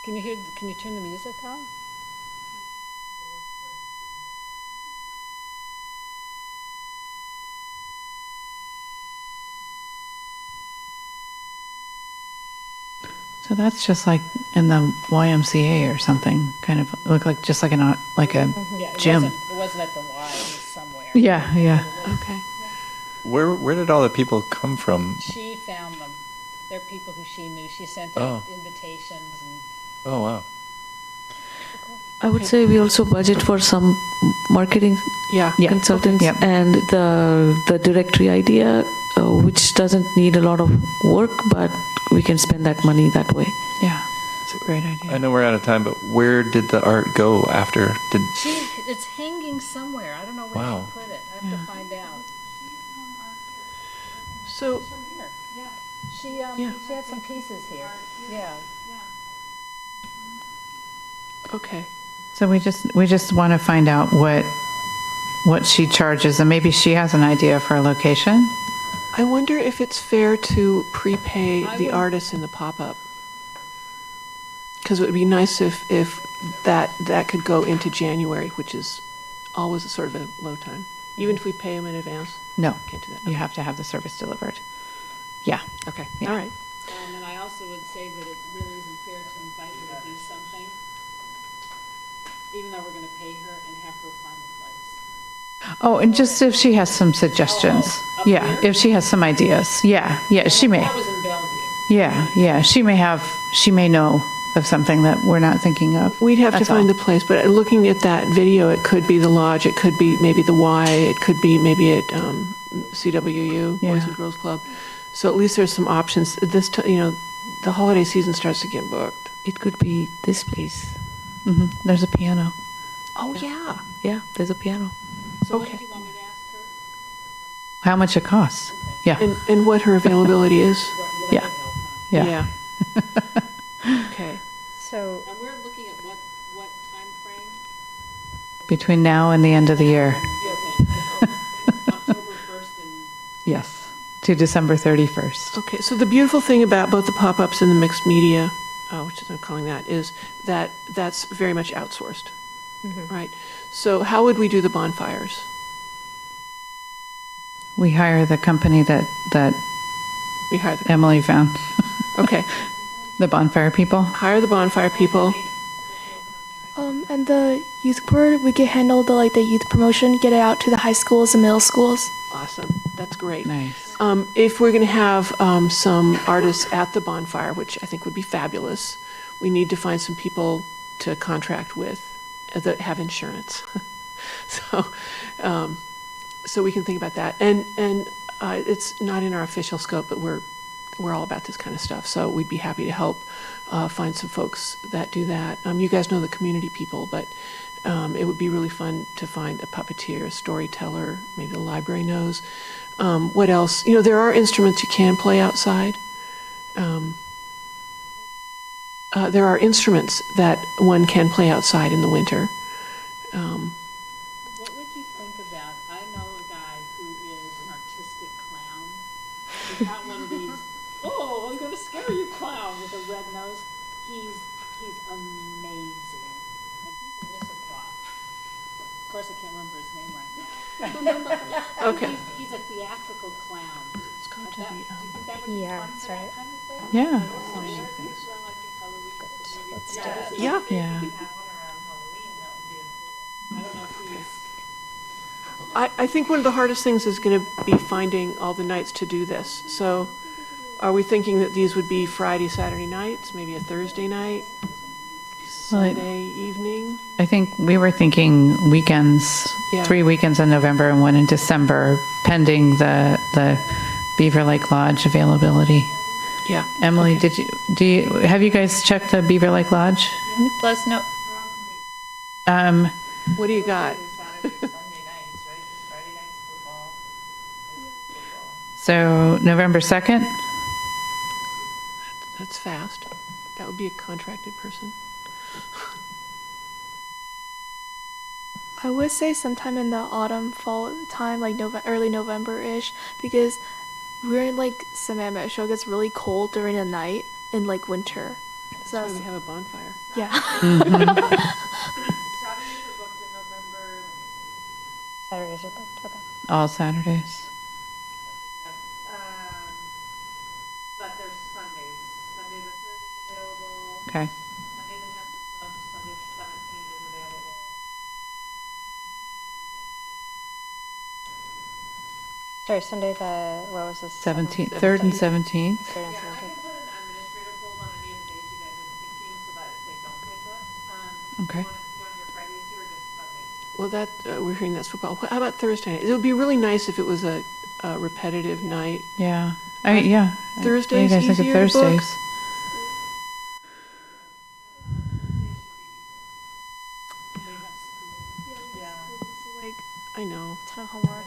Can you turn the music on? So that's just like in the YMCA or something, kind of look like just like a Yeah, gym. It wasn't at the Y, it was somewhere. Yeah, yeah. Okay. Where did all the people come from? She found them. They're people who she knew. She sent Oh. out invitations and Oh, wow. I would say we also budget for some marketing Yeah. consultants Yep. and the directory idea, which doesn't need a lot of work, but we can spend that money that way. Yeah, it's a great idea. I know we're out of time, but where did the art go after? it's hanging somewhere. I don't know where Wow. she put it. I have to find out. So From here. Yeah. She Yeah. she had some pieces here. Yeah. okay. So we just want to find out what she charges, and maybe she has an idea for a location. I wonder if it's fair to prepay I the would- artists in the pop-up. Because it would be nice if that could go into January, which is always a sort of a low time. Even if we pay them in advance. No, Can't do that. you have to have the service delivered. Yeah. Okay, Yeah. all right. And I also would say that it really isn't fair to invite her to do something, even though we're going to pay her and have her find the place. Oh, and just if she has some suggestions. up Yeah, here? if she has some ideas. Yeah, she may. That was in Bellevue. Yeah, she may know of something that we're not thinking of. We'd have to That's find all. the place, but looking at that video, it could be the lodge, it could be maybe the Y, it could be maybe at CWU, Boys Yeah. and Girls Club. So at least there's some options. The holiday season starts to get booked. It could be this place. There's a piano. Oh, yeah. Yeah, there's a piano. So what Okay. did you want me to ask her? How much it costs. Yeah, And what her availability is. Will Yeah. that would help, huh? yeah. Okay. So And we're looking at what time frame? Between now and the end of the year. October 1st and Yes, to December 31st. Okay, so the beautiful thing about both the pop-ups and the mixed media, which I'm calling that, is that that's very much outsourced, right? So how would we do the bonfires? We hire the company that We hire the, Emily found, okay, the bonfire people. hire the bonfire people. And the youth board, we can handle the youth promotion, get it out to the high schools and middle schools. Awesome, that's great. Nice. If we're going to have some artists at the bonfire, which I think would be fabulous, we need to find some people to contract with that have insurance. So, so we can think about that. And it's not in our official scope, but we're all about this kind of stuff. So we'd be happy to help find some folks that do that. You guys know the community people, but it would be really fun to find a puppeteer, a storyteller, maybe the library knows. What else? You know, there are instruments you can play outside. There are instruments that one can play outside in the winter. What would you think about, I know a guy who is an artistic clown. He's got one of these, oh, I'm going to scare you clown with a red nose. He's amazing. And he's an Issaquah. Of course, I can't remember his name right now. Okay. He's a theatrical clown. Let's go to Do you think that would be fun for that kind of thing? Yeah. Let's do it. Yeah. Yeah. I think one of the hardest things is going to be finding all the nights to do this. So are we thinking that these would be Friday, Saturday nights, maybe a Thursday night, Sunday evening? I think we were thinking weekends, Yeah. 3 weekends in November and 1 in December, pending the Beaver Lake Lodge availability. Yeah. Emily, have you guys checked the Beaver Lake Lodge? Let us know. What do you got? So November 2nd? That's fast. That would be a contracted person. I would say sometime in the autumn, fall time, like early November-ish, because we're in like Sammamish, so it gets really cold during the night in like winter. That's why we have a bonfire. Yeah. Saturdays are booked. Okay. All Saturdays. But there's Sundays. Sunday the 3rd is available. Okay. Sunday the 10th is booked. Sunday the 17th is available. Sorry, Sunday the, what was this? 17th, 3rd and 17th. 3rd and Yeah, I 17th. can put an administrative hold on any of the days you guys are thinking so that they don't get booked. Okay. Do you want to do on your Fridays too or just Sundays? Well, that we're hearing that's football. How about Thursday night? It would be really nice if it was a repetitive night. Yeah. Yeah. Thursdays What do you guys think easier of to book? Thursdays? Like I know. ton of homework.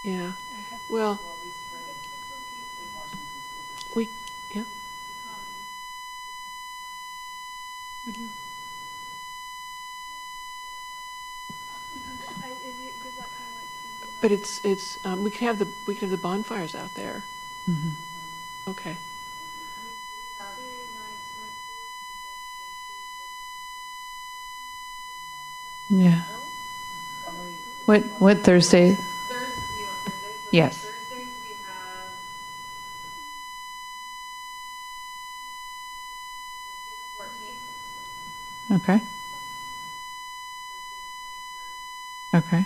Yeah. Well, we, yeah. But it's we could have the bonfires out there. Okay. Yeah. What Thursday? Yes. Thursdays we have Thursday the 14th. Okay. Okay.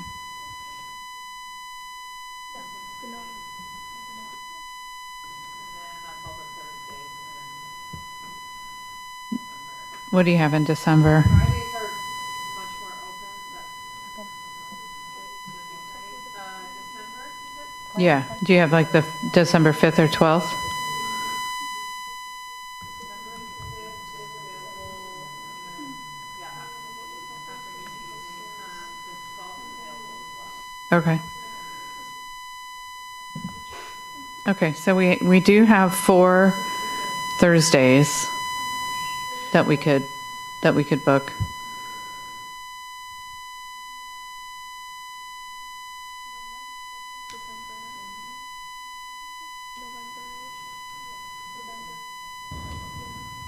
What do you have in December? Fridays are much more open. December, you said? Yeah. Do you have like the December 5th or 12th? Okay. Okay, so we do have 4 Thursdays that we could book.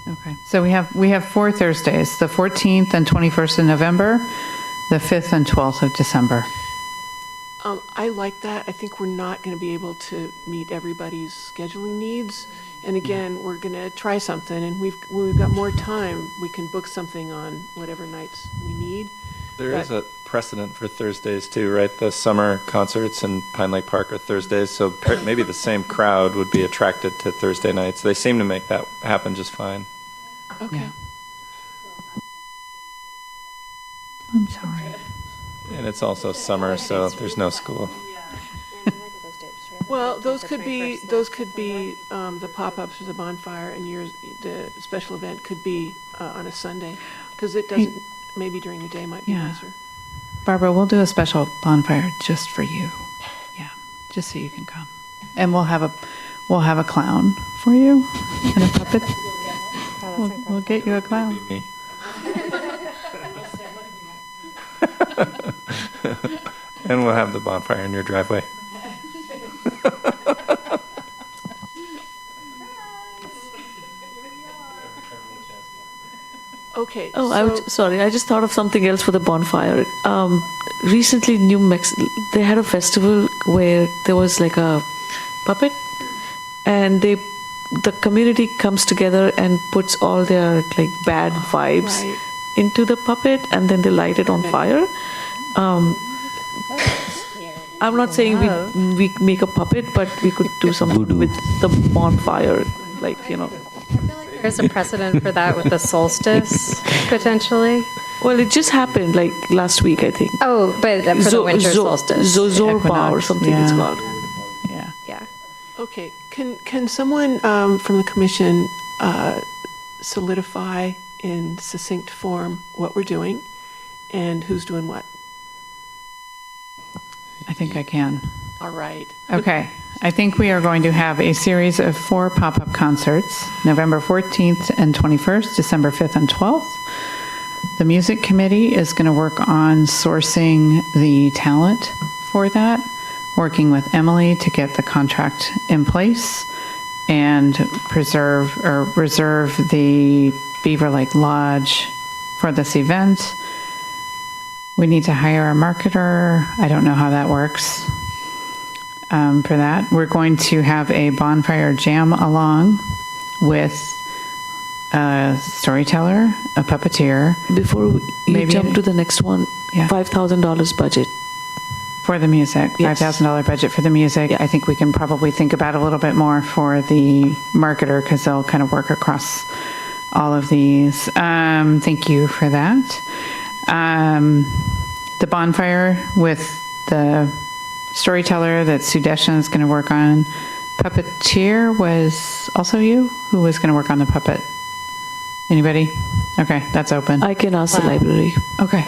Okay, so we have 4 Thursdays, the 14th and 21st of November, the 5th and 12th of December. I like that. I think we're not going to be able to meet everybody's scheduling needs. And again, we're going to try something, and when we've got more time, we can book something on whatever nights we need. There is a precedent for Thursdays too, right? The summer concerts in Pine Lake Park are Thursdays, so maybe the same crowd would be attracted to Thursday nights. They seem to make that happen just fine. Okay. I'm sorry. And it's also summer, so there's no school. Well, those could be the pop-ups or the bonfire, and the special event could be on a Sunday, because it doesn't. Maybe during the day might be nicer. Barbara, we'll do a special bonfire just for you. Yeah, just so you can come, and we'll have a clown for you and a puppet. We'll get you a clown. Me. And we'll have the bonfire in your driveway. Okay. Oh, sorry. I just thought of something else for the bonfire. Recently, New Mexico, they had a festival where there was like a puppet, and the community comes together and puts all their like bad vibes into the puppet, and then they light it on fire. I'm not saying we make a puppet, but we could do something with the bonfire, like, you know. There's a precedent for that with the solstice, potentially. Well, it just happened like last week, I think. Oh, but for the winter solstice. Zorba or something it's called. Yeah. Okay. Can someone from the commission solidify in succinct form what we're doing and who's doing what? I think I can. All right. Okay. I think we are going to have a series of 4 pop-up concerts, November 14th and 21st, December 5th and 12th. The music committee is going to work on sourcing the talent for that, working with Emily to get the contract in place and reserve the Beaver Lake Lodge for this event. We need to hire a marketer. I don't know how that works. For that, we're going to have a bonfire jam along with a storyteller, a puppeteer. Before you jump to the next one, $5,000 budget. For the music, $5,000 budget for the music. I think we can probably think about a little bit more for the marketer, because they'll kind of work across all of these. Thank you for that. The bonfire with the storyteller that Sudeshan is going to work on. Puppeteer was also you? Who was going to work on the puppet? Anybody? Okay, that's open. I can ask the library. Okay.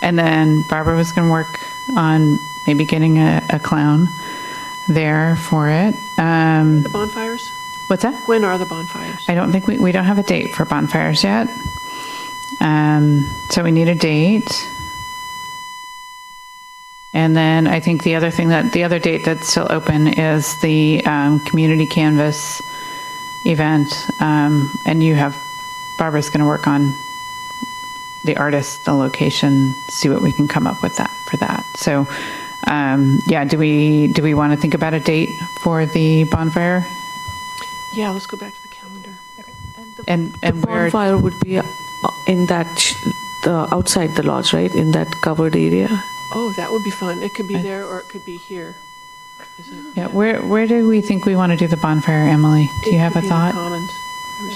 And then Barbara was going to work on maybe getting a clown there for it. The bonfires? What's that? When are the bonfires? I don't think we don't have a date for bonfires yet. So we need a date. And then I think the other date that's still open is the community canvas event. And Barbara's going to work on the artist, the location, see what we can come up with for that. So, do we want to think about a date for the bonfire? Yeah, let's go back to the calendar. Okay. And the bonfire would be in that outside the lodge, right? In that covered area. Oh, that would be fun. It could be there or it could be here. Yeah, where do we think we want to do the bonfire, Emily? Do you have a thought?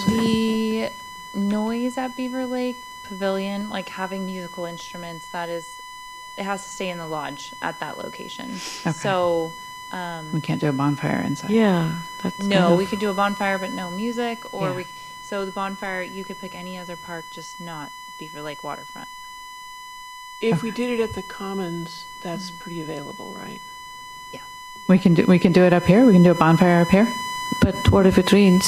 The noise at Beaver Lake Pavilion, like having musical instruments, it has to stay in the lodge at that location. Okay. So we can't do a bonfire inside. Yeah, we could do a bonfire but no music, or so the bonfire you could pick any other park, just not Beaver Lake waterfront. If we did it at the Commons, that's pretty available, right? Yeah. We can do it up here. We can do a bonfire up here. But what if it rains?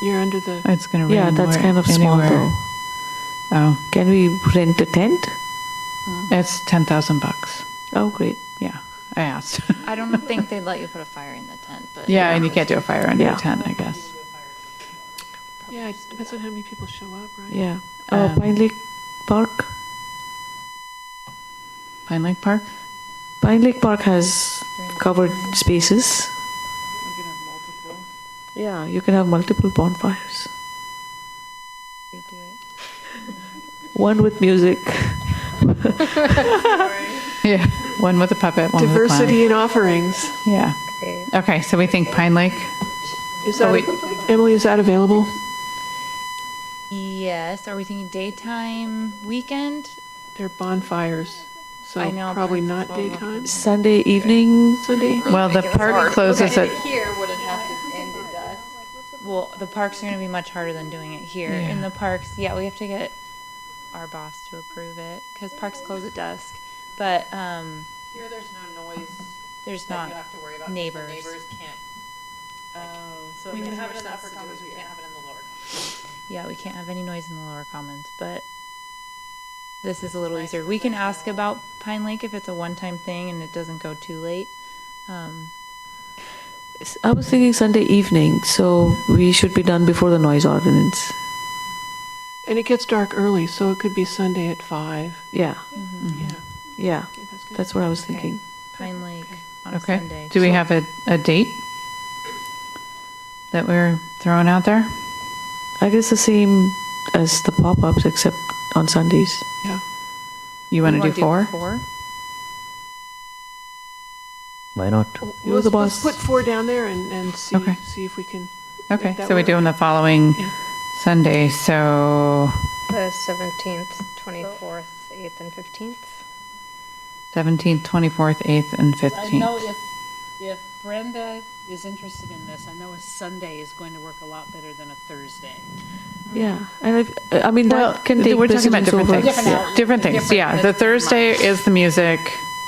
You're under the. It's going to rain. Yeah, that's kind of small though. Oh. Can we rent a tent? It's $10,000. Oh, great. Yeah, I asked. I don't think they'd let you put a fire in the tent, but and you can't do a fire under a tent, I guess. Yeah, it depends on how many people show up, right? Yeah. Pine Lake Park. Pine Lake Park? Pine Lake Park has covered spaces. Yeah, you can have multiple bonfires. One with music, Yeah, one with a puppet, one with a Diversity in offerings. clown. Yeah. Okay, so we think Pine Lake. Is that, Emily, is that available? Yes. Are we thinking daytime, weekend? They're bonfires, so I know, probably parks not full. daytime. Sunday evening. Sunday evening. Well, the park closes at, Here, would it have to end at dusk? Well, the parks are going to be much harder than doing it here. Yeah. In the parks, yeah, we have to get our boss to approve it because parks close at dusk. But Here, there's no noise. there's that not you have to worry about. 'Cause neighbors. The neighbors can't. Oh, so We it can makes have more it in the sense upper to do commons, it we here. can't have it in the lower commons. Yeah, we can't have any noise in the lower commons, but this is a little easier. We can ask about Pine Lake if it's a one-time thing and it doesn't go too late. I was thinking Sunday evening, so we should be done before the noise ordinance. And it gets dark early, so it could be Sunday at 5. Yeah, Yeah. yeah, That's good. that's what I was thinking. Pine Lake on a okay. Sunday. Do we have a date that we're throwing out there? I guess the same as the pop-ups, except on Sundays. Yeah. You want to do 4? 4? Why not? You're the Let's boss. put 4 down there and see, Okay. see if we can. Okay, make that so we're work. doing the following Yeah. Sunday, so The 17th, 24th, 8th, and 15th. 17th, 24th, 8th, and I know 15th. if Brenda is interested in this, I know a Sunday is going to work a lot better than a Thursday. Yeah, and I mean, Well, that can take we're talking about precedence different over- things. Different hours. Different things, Different- yeah. The that's Thursday much. is the music.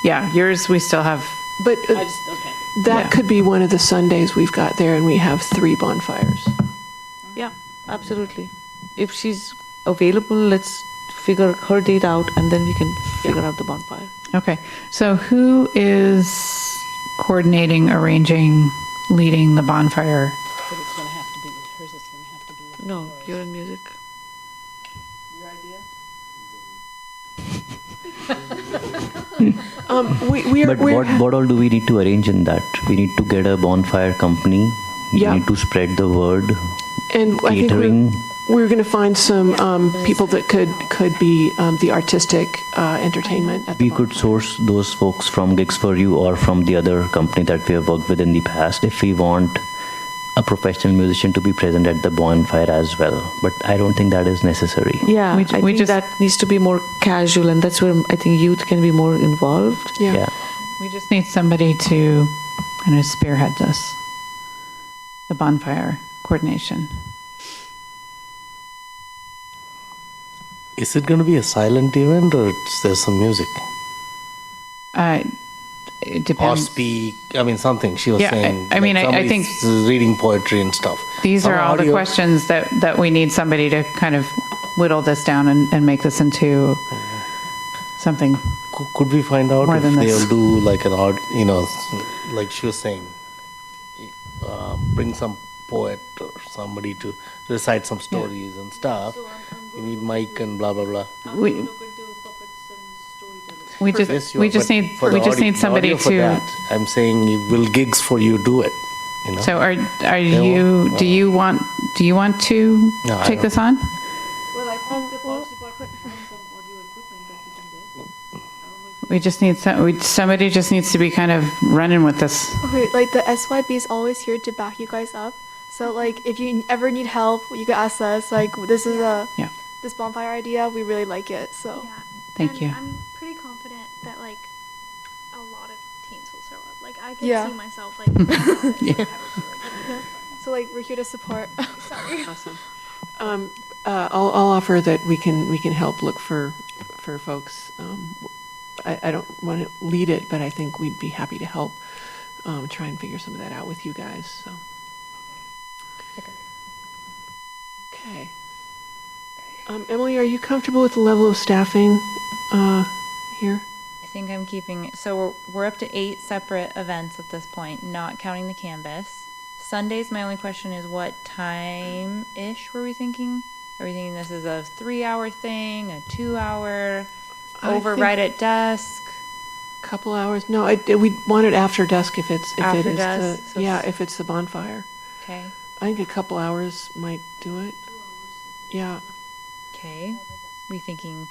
Yeah, yours we still have. But I just, okay. that Yeah. could be one of the Sundays we've got there, and we have 3 bonfires. Yeah, absolutely. If she's available, let's figure her date out, and then we can figure out the bonfire. Okay, so who is coordinating, arranging, leading the bonfire? But it's going to have to be, hers is going to have to be. No, you're in music. Your idea? We're But what all do we need to arrange in that? We need to get a bonfire company. We Yeah. need to spread the word. and I think Catering. we're going to find some people that could be the artistic entertainment at the We could bonfire. source those folks from Gigs for You or from the other company that we have worked with in the past if we want a professional musician to be present at the bonfire as well. But I don't think that is necessary. Yeah, We I think just- that needs to be more casual, and that's where I think youth can be more involved. Yeah. Yeah. We just need somebody to kind of spearhead this, the bonfire coordination. Is it going to be a silent event or there's some music? It Or depends. speak, I mean, something she was Yeah, saying. I mean, like I think somebody's reading poetry and stuff. These are Some all the audio- questions that we need somebody to kind of whittle this down and make this into something. Could we find out More if than this. they'll do like an art, like she was saying, bring some poet or somebody to recite some stories and stuff. You need mic and blah blah blah. We Yes, just you we are, just but need for the we just audio- need somebody audio for to. that, I'm saying, will Gigs for You do it? You know? So are They you won't? do you want to No, I take don't. this on? Well, I think the police department has some audio equipment that we can get. We just need somebody just needs to be kind of running with this. Okay, like the SYB is always here to back you guys up. So like if you ever need help, you can ask us. Like this is Yeah. this bonfire idea. We really like it. So Yeah. Thank And you. I'm pretty confident that like a lot of teens will show up. Like I can Yeah. see myself like. Yeah. so like we're here to support. Sorry. Awesome. I'll offer that we can help look for folks. I don't want to lead it, but I think we'd be happy to help try and figure some of that out with you guys. So. Okay. Emily, are you comfortable with the level of staffing here? I think I'm keeping, so we're up to 8 separate events at this point, not counting the canvas. Sundays, my only question is what time-ish were we thinking? Are we thinking this is a 3-hour thing, a 2-hour, I over think- right at dusk? Couple hours? No, we want it after dusk if After it is dusk, so yeah, if it's the bonfire. Okay, I think a couple hours might do it. Yeah. okay. We thinking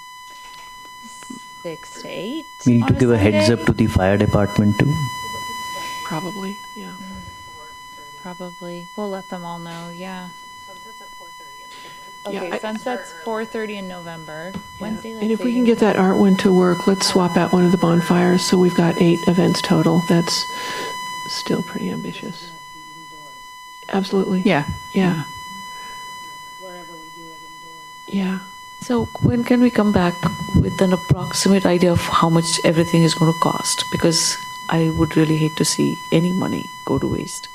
6 to 8. We need to on give a heads Sunday. up to the fire department too. Probably, yeah. Probably. We'll let them all know, yeah. Okay, Yeah, sunset's 4:30 in November. Wednesday, And if we can get that art one to work, let's swap out one of the bonfires, so we've got 8 events total. That's still pretty ambitious. Absolutely. Yeah. Yeah. Yeah. So when can we come back with an approximate idea of how much everything is going to cost? Because I would really hate to see any money go to waste.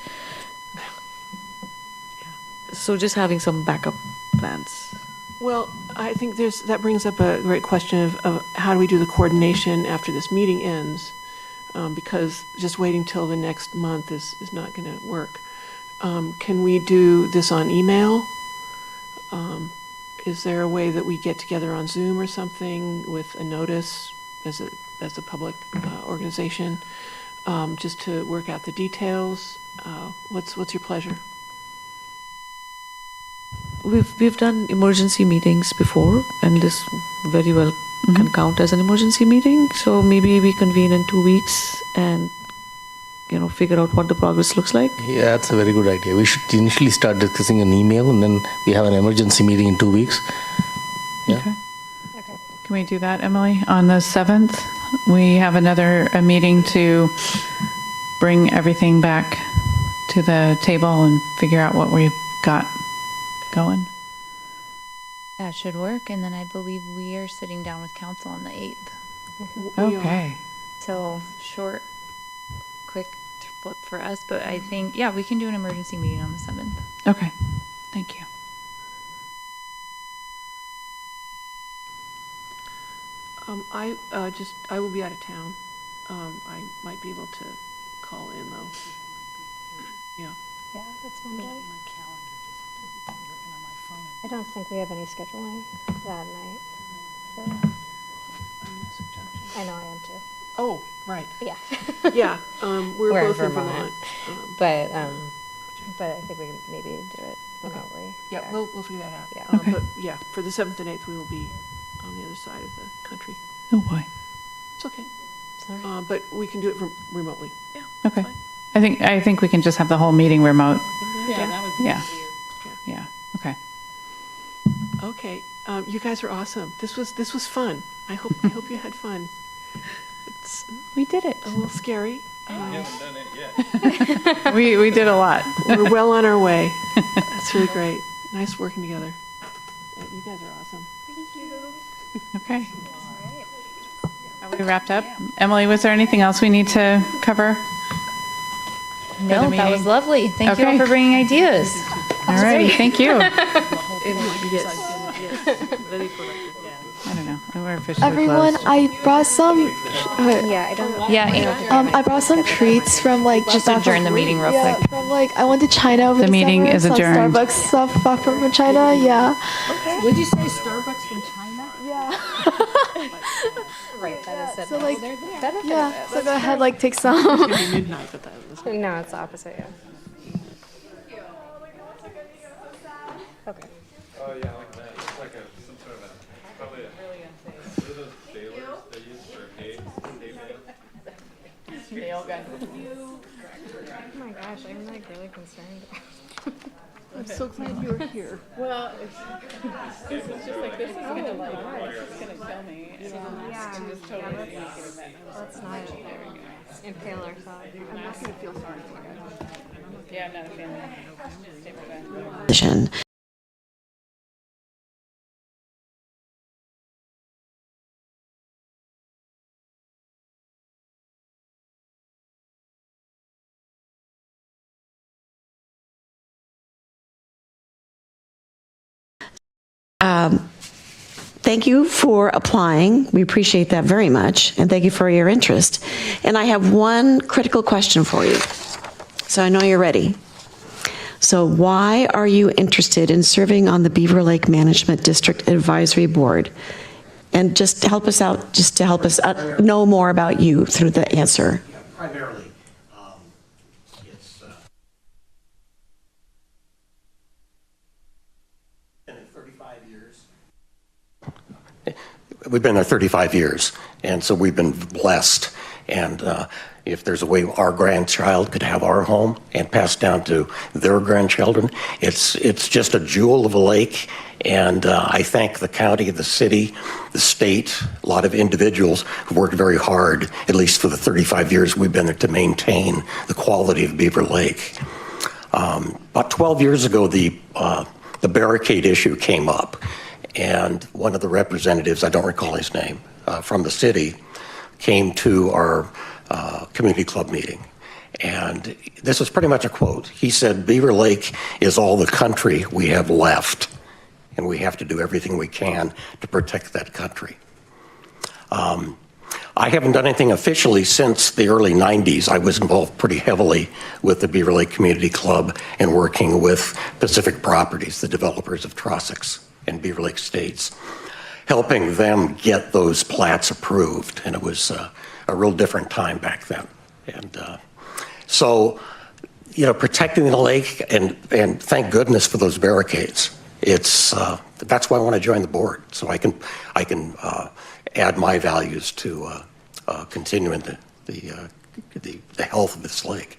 So just having some backup plans. Well, I think that brings up a great question of how do we do the coordination after this meeting ends? Because just waiting till the next month is not going to work. Can we do this on email? Is there a way that we get together on Zoom or something with a notice as a public organization, just to work out the details? What's your pleasure? We've done emergency meetings before, and this very well can count as an emergency meeting. So maybe we convene in 2 weeks and figure out what the progress looks like. Yeah, that's a very good idea. We should initially start discussing an email, and then we have an emergency meeting in 2 weeks. Yeah. Okay. Can we do that, Emily? On the 7th, we have a meeting to bring everything back to the table and figure out what we've got going. That should work. And then I believe we are sitting down with council on the 8th. Okay. So short, quick flip for us. But I think, yeah, we can do an emergency meeting on the 7th. Okay. Thank you. I will be out of town. I might be able to call in though. Yeah. Yeah, that's Monday. I don't think we have any scheduling that night. I know I am too. Oh, right. Yeah. Yeah, we're in both in Vermont. But I think we can maybe do it remotely. Yeah, we'll figure that out. Yeah. Okay. But yeah, for the 7th and 8th, we will be on the other side of the country. Oh boy. It's okay. Sorry. But we can do it remotely. Yeah. Okay. I think we can just have the whole meeting remote. Yeah, that would be Yeah. Yeah. Okay. Okay. You guys are awesome. This was fun. I hope you had fun. We did it. A little scary. We did a lot. We're well on our way. That's really great. Nice working together. You guys are awesome. Thank you. Okay. Are we wrapped up? Emily, was there anything else we need to cover? No, that was lovely. Thank you all Okay. for bringing ideas. All right. Thank you. Very productive. I don't know. We're officially Everyone, closed. I brought some. Yeah, I don't. Yeah, I brought some treats from just adjourn the meeting real yeah, quick. from I went to China over The meeting summer, is some adjourned. Starbucks stuff back from China. Yeah. Would you say Starbucks from China? Yeah. Right, that is it. So They're the benefit yeah. of it. So go ahead, take some. It's gonna be midnight, but that was. No, it's the opposite. Yeah. Okay. Oh, yeah, like that. It's like some sort of probably what are those balers they use for hay baling? Oh my gosh, I'm really concerned. I'm so glad you were here. Well, it's just like this is gonna kill me. Yeah. Let's not impale ourselves. I'm not gonna feel sorry for you. Yeah, I'm not a fan of Position. Thank you for applying. We appreciate that very much, and thank you for your interest. And I have one critical question for you, so I know you're ready. So why are you interested in serving on the Beaver Lake Management District Advisory Board? And just to help us out, know more about you through the answer. Primarily, it's been 35 years. we've been there 35 years, and so we've been blessed. And if there's a way our grandchild could have our home and pass down to their grandchildren, it's just a jewel of a lake. And I thank the county, the city, the state, a lot of individuals who worked very hard, at least for the 35 years we've been there, to maintain the quality of Beaver Lake. About 12 years ago, the barricade issue came up, and one of the representatives, I don't recall his name, from the city, came to our community club meeting. And this was pretty much a quote. He said, "Beaver Lake is all the country we have left, and we have to do everything we can to protect that country." I haven't done anything officially since the early 90s. I was involved pretty heavily with the Beaver Lake Community Club and working with Pacific Properties, the developers of Trossachs and Beaver Lake Estates, helping them get those plats approved. And it was a real different time back then. And so, you know, protecting the lake, and thank goodness for those barricades. It's that's why I want to join the board, so I can add my values to continuing the health of this lake.